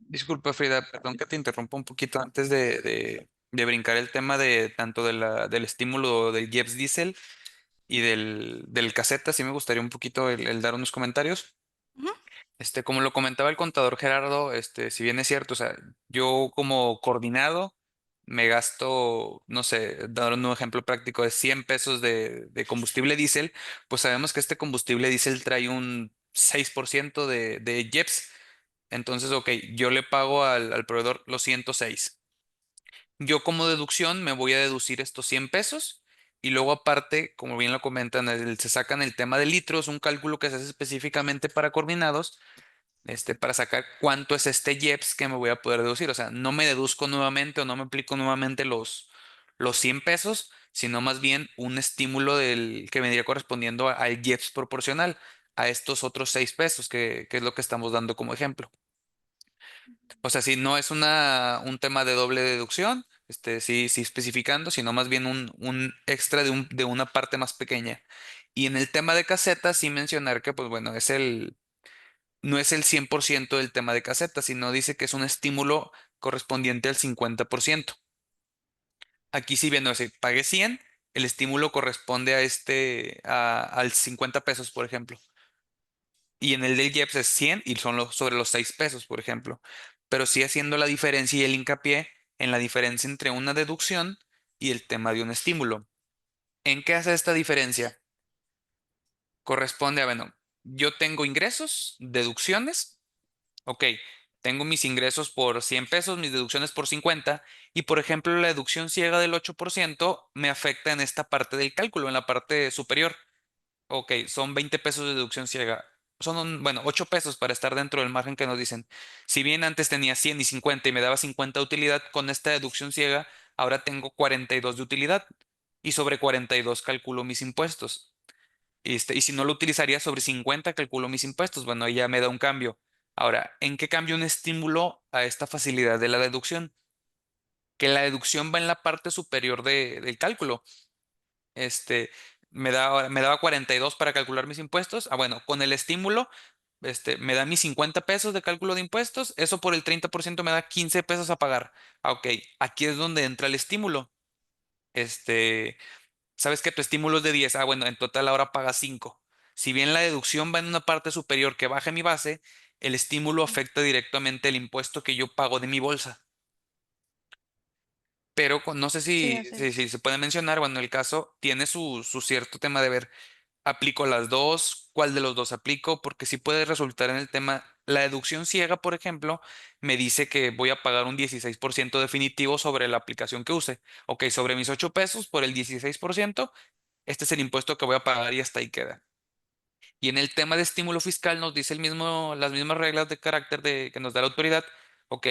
Disculpa, Frida, perdón que te interrumpa un poquito antes de brincar el tema de tanto del estímulo del IEPS Diesel y del caseta. Sí me gustaría un poquito el dar unos comentarios. Ujú. Como lo comentaba el contador Gerardo, si bien es cierto, o sea, yo como coordinado me gasto, no sé, dar un ejemplo práctico de 100 pesos de combustible diésel, pues sabemos que este combustible diésel trae un 6% de IEPS. Entonces, ok, yo le pago al proveedor los 106. Yo como deducción me voy a deducir estos 100 pesos y luego aparte, como bien lo comentan, se sacan el tema de litros, un cálculo que se hace específicamente para coordinados, para sacar cuánto es este IEPS que me voy a poder deducir. O sea, no me deduzco nuevamente o no me aplico nuevamente los 100 pesos, sino más bien un estímulo que vendría correspondiendo al IEPS proporcional a estos otros 6 pesos, que es lo que estamos dando como ejemplo. O sea, si no es un tema de doble deducción, sí especificando, sino más bien un extra de una parte más pequeña. Y en el tema de casetas, sí mencionar que, pues bueno, no es el 100% del tema de casetas, sino dice que es un estímulo correspondiente al 50%. Aquí sí viendo, si pagué 100, el estímulo corresponde al 50 pesos, por ejemplo. Y en el del IEPS es 100 y son sobre los 6 pesos, por ejemplo. Pero sí haciendo la diferencia y el hincapié en la diferencia entre una deducción y el tema de un estímulo. ¿En qué hace esta diferencia? Corresponde a, bueno, yo tengo ingresos, deducciones, ok, tengo mis ingresos por 100 pesos, mis deducciones por 50 y por ejemplo la deducción ciega del 8% me afecta en esta parte del cálculo, en la parte superior. Ok, son 20 pesos de deducción ciega. Bueno, 8 pesos para estar dentro del margen que nos dicen. Si bien antes tenía 100 y 50 y me daba 50 de utilidad, con esta deducción ciega, ahora tengo 42 de utilidad. Y sobre 42 calculo mis impuestos. Y si no lo utilizaría sobre 50 calculo mis impuestos. Bueno, ahí ya me da un cambio. Ahora, ¿en qué cambia un estímulo a esta facilidad de la deducción? Que la deducción va en la parte superior del cálculo. Este, me daba 42 para calcular mis impuestos. Ah, bueno, con el estímulo, me da mis 50 pesos de cálculo de impuestos. Eso por el 30% me da 15 pesos a pagar. Ah, ok, aquí es donde entra el estímulo. Este, sabes que tu estímulo es de 10. Ah, bueno, en total ahora pagas 5. Si bien la deducción va en una parte superior que baje mi base, el estímulo afecta directamente el impuesto que yo pago de mi bolsa. Pero no sé Sí, si, así si, es. si se puede mencionar, bueno, el caso tiene su cierto tema de ver, ¿aplico las dos? ¿Cuál de los dos aplico? Porque sí puede resultar en el tema La deducción ciega, por ejemplo, me dice que voy a pagar un 16% definitivo sobre la aplicación que use. Ok, sobre mis 8 pesos por el 16%, este es el impuesto que voy a pagar y hasta ahí queda. Y en el tema de estímulo fiscal nos dice las mismas reglas de carácter que nos da la autoridad. Ok,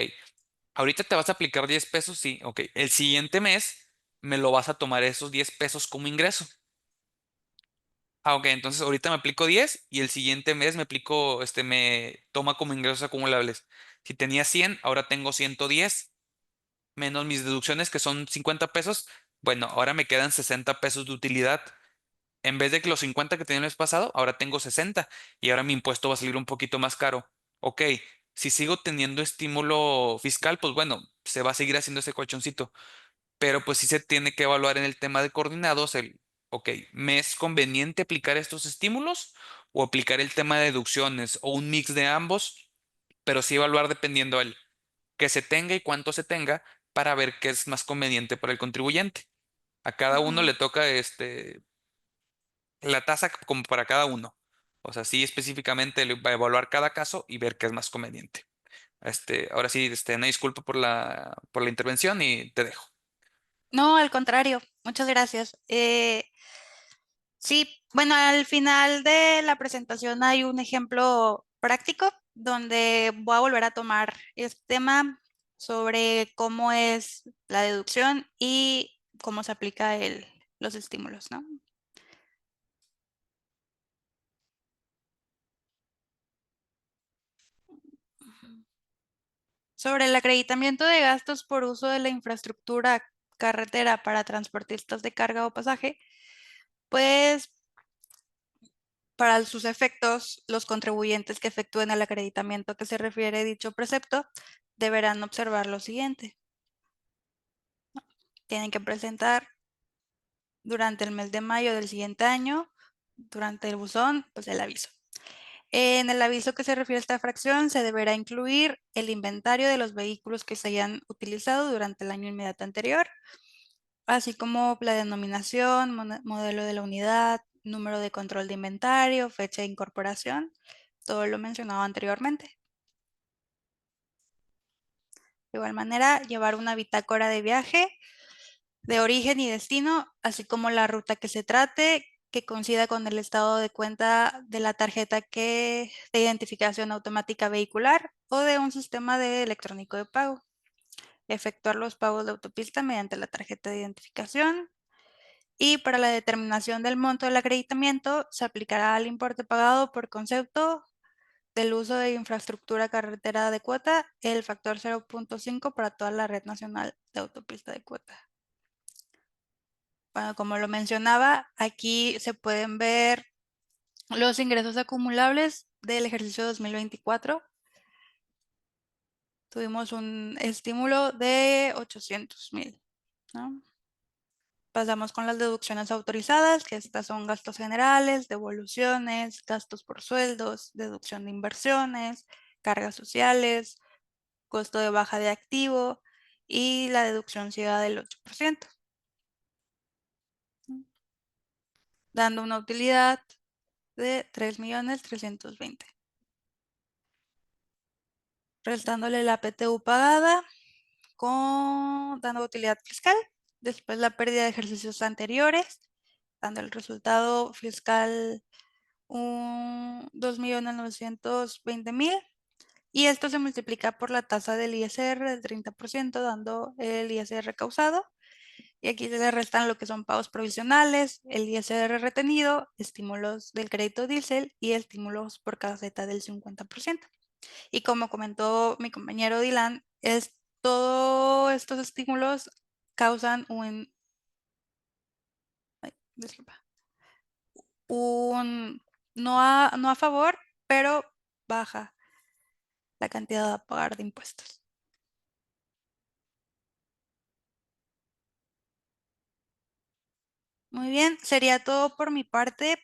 ahorita te vas a aplicar 10 pesos, sí, ok. El siguiente mes me lo vas a tomar esos 10 pesos como ingreso. Ah, ok, entonces ahorita me aplico 10 y el siguiente mes me toma como ingresos acumulables. Si tenía 100, ahora tengo 110 menos mis deducciones que son 50 pesos. Bueno, ahora me quedan 60 pesos de utilidad. En vez de que los 50 que tenía el mes pasado, ahora tengo 60 y ahora mi impuesto va a salir un poquito más caro. Ok, si sigo teniendo estímulo fiscal, pues bueno, se va a seguir haciendo ese colchoncito, pero pues sí se tiene que evaluar en el tema de coordinados ok, ¿me es conveniente aplicar estos estímulos o aplicar el tema de deducciones o un mix de ambos? Pero sí evaluar dependiendo el que se tenga y cuánto se tenga para ver qué es más conveniente para el contribuyente. A cada uno le toca la tasa como para cada uno. O sea, sí específicamente le va a evaluar cada caso y ver qué es más conveniente. Ahora sí, una disculpa por la intervención y te dejo. No, al contrario, muchas gracias. Sí, bueno, al final de la presentación hay un ejemplo práctico donde voy a volver a tomar este tema sobre cómo es la deducción y cómo se aplica los estímulos, ¿no? Sobre el acreditamiento de gastos por uso de la infraestructura carretera para transportistas de carga o pasaje, pues para sus efectos, los contribuyentes que efectúen el acreditamiento que se refiere dicho precepto deberán observar lo siguiente. Tienen que presentar durante el mes de mayo del siguiente año, durante el buzón, pues el aviso. En el aviso que se refiere a esta fracción se deberá incluir el inventario de los vehículos que se hayan utilizado durante el año inmediato anterior, así como la denominación, modelo de la unidad, número de control de inventario, fecha de incorporación, todo lo mencionado anteriormente. De igual manera, llevar una bitácora de viaje de origen y destino, así como la ruta que se trate, que coincida con el estado de cuenta de la tarjeta de identificación automática vehicular o de un sistema de electrónico de pago. Efectuar los pagos de autopista mediante la tarjeta de identificación. Y para la determinación del monto del acreditamiento, se aplicará al importe pagado por concepto del uso de infraestructura carretera de cuota el factor 0.5 para toda la red nacional de autopista de cuota. Bueno, como lo mencionaba, aquí se pueden ver los ingresos acumulables del ejercicio 2024. Tuvimos un estímulo de 800,000, ¿no? Pasamos con las deducciones autorizadas, que estas son gastos generales, devoluciones, gastos por sueldos, deducción de inversiones, cargas sociales, costo de baja de activo y la deducción ciega del 8%, dando una utilidad de 3,320,000. Restándole la PTU pagada dando utilidad fiscal, después la pérdida de ejercicios anteriores, dando el resultado fiscal 2,920,000. Y esto se multiplica por la tasa del ISR del 30%, dando el ISR causado. Y aquí se le restan lo que son pagos provisionales, el ISR retenido, estímulos del crédito diésel y estímulos por caseta del 50%. Y como comentó mi compañero Dylan, todos estos estímulos causan no a favor, pero baja la cantidad a pagar de impuestos. Muy bien, sería todo por mi parte.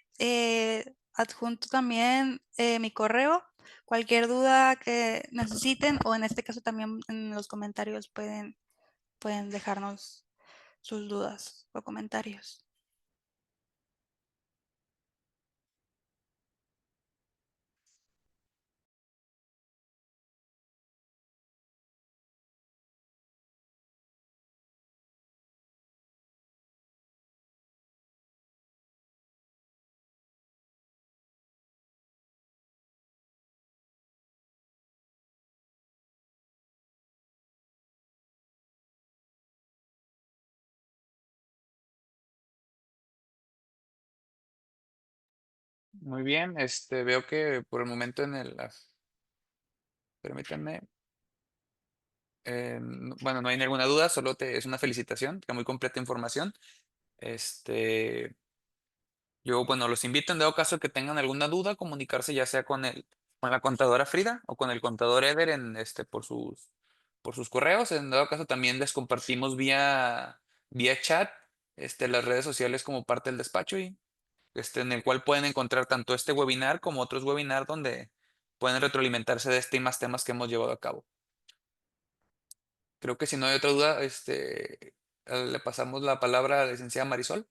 Adjunto también mi correo. Cualquier duda que necesiten o en este caso también en los comentarios pueden dejarnos sus dudas o comentarios. Muy bien, veo que por el momento permítanme. Bueno, no hay ninguna duda, solo es una felicitación, que muy completa información. Yo, bueno, los invito en dado caso que tengan alguna duda, a comunicarse ya sea con la contadora Frida o con el contador Eder por sus correos. En dado caso también les compartimos vía chat, las redes sociales como parte del despacho y en el cual pueden encontrar tanto este webinar como otros webinars donde pueden retroalimentarse de este y más temas que hemos llevado a cabo. Creo que si no hay otra duda, le pasamos la palabra a la licenciada Marisol.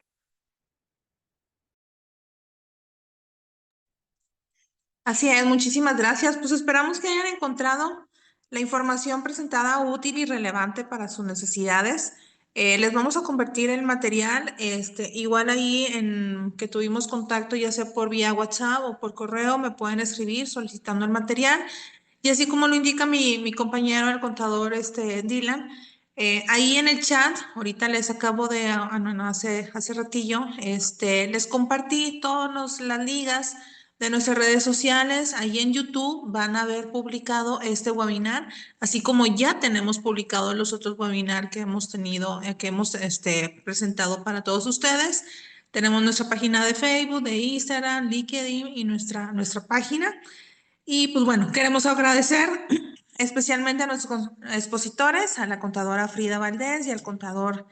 Así es, muchísimas gracias. Pues esperamos que hayan encontrado la información presentada útil y relevante para sus necesidades. Les vamos a convertir el material, igual ahí en que tuvimos contacto, ya sea por vía WhatsApp o por correo, me pueden escribir solicitando el material. Y así como lo indica mi compañero, el contador, Dylan, ahí en el chat, ahorita les acabo de, no, hace ratillo, les compartí todas las ligas de nuestras redes sociales. Ahí en YouTube van a ver publicado este webinar, así como ya tenemos publicado los otros webinars que hemos tenido, que hemos presentado para todos ustedes. Tenemos nuestra página de Facebook, de Instagram, LinkedIn y nuestra página. Y pues bueno, queremos agradecer especialmente a nuestros expositores, a la contadora Frida Valdés y al contador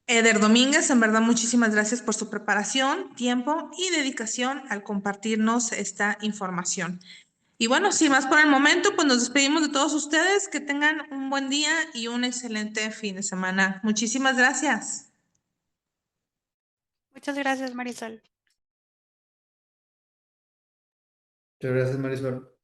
Eder Domínguez. En verdad, muchísimas gracias por su preparación, tiempo y dedicación al compartirnos esta información. Y bueno, sin más por el momento, pues nos despedimos de todos ustedes. Que tengan un buen día y un excelente fin de semana. Muchísimas gracias. Muchas gracias, Marisol. Muchas gracias, Marisol.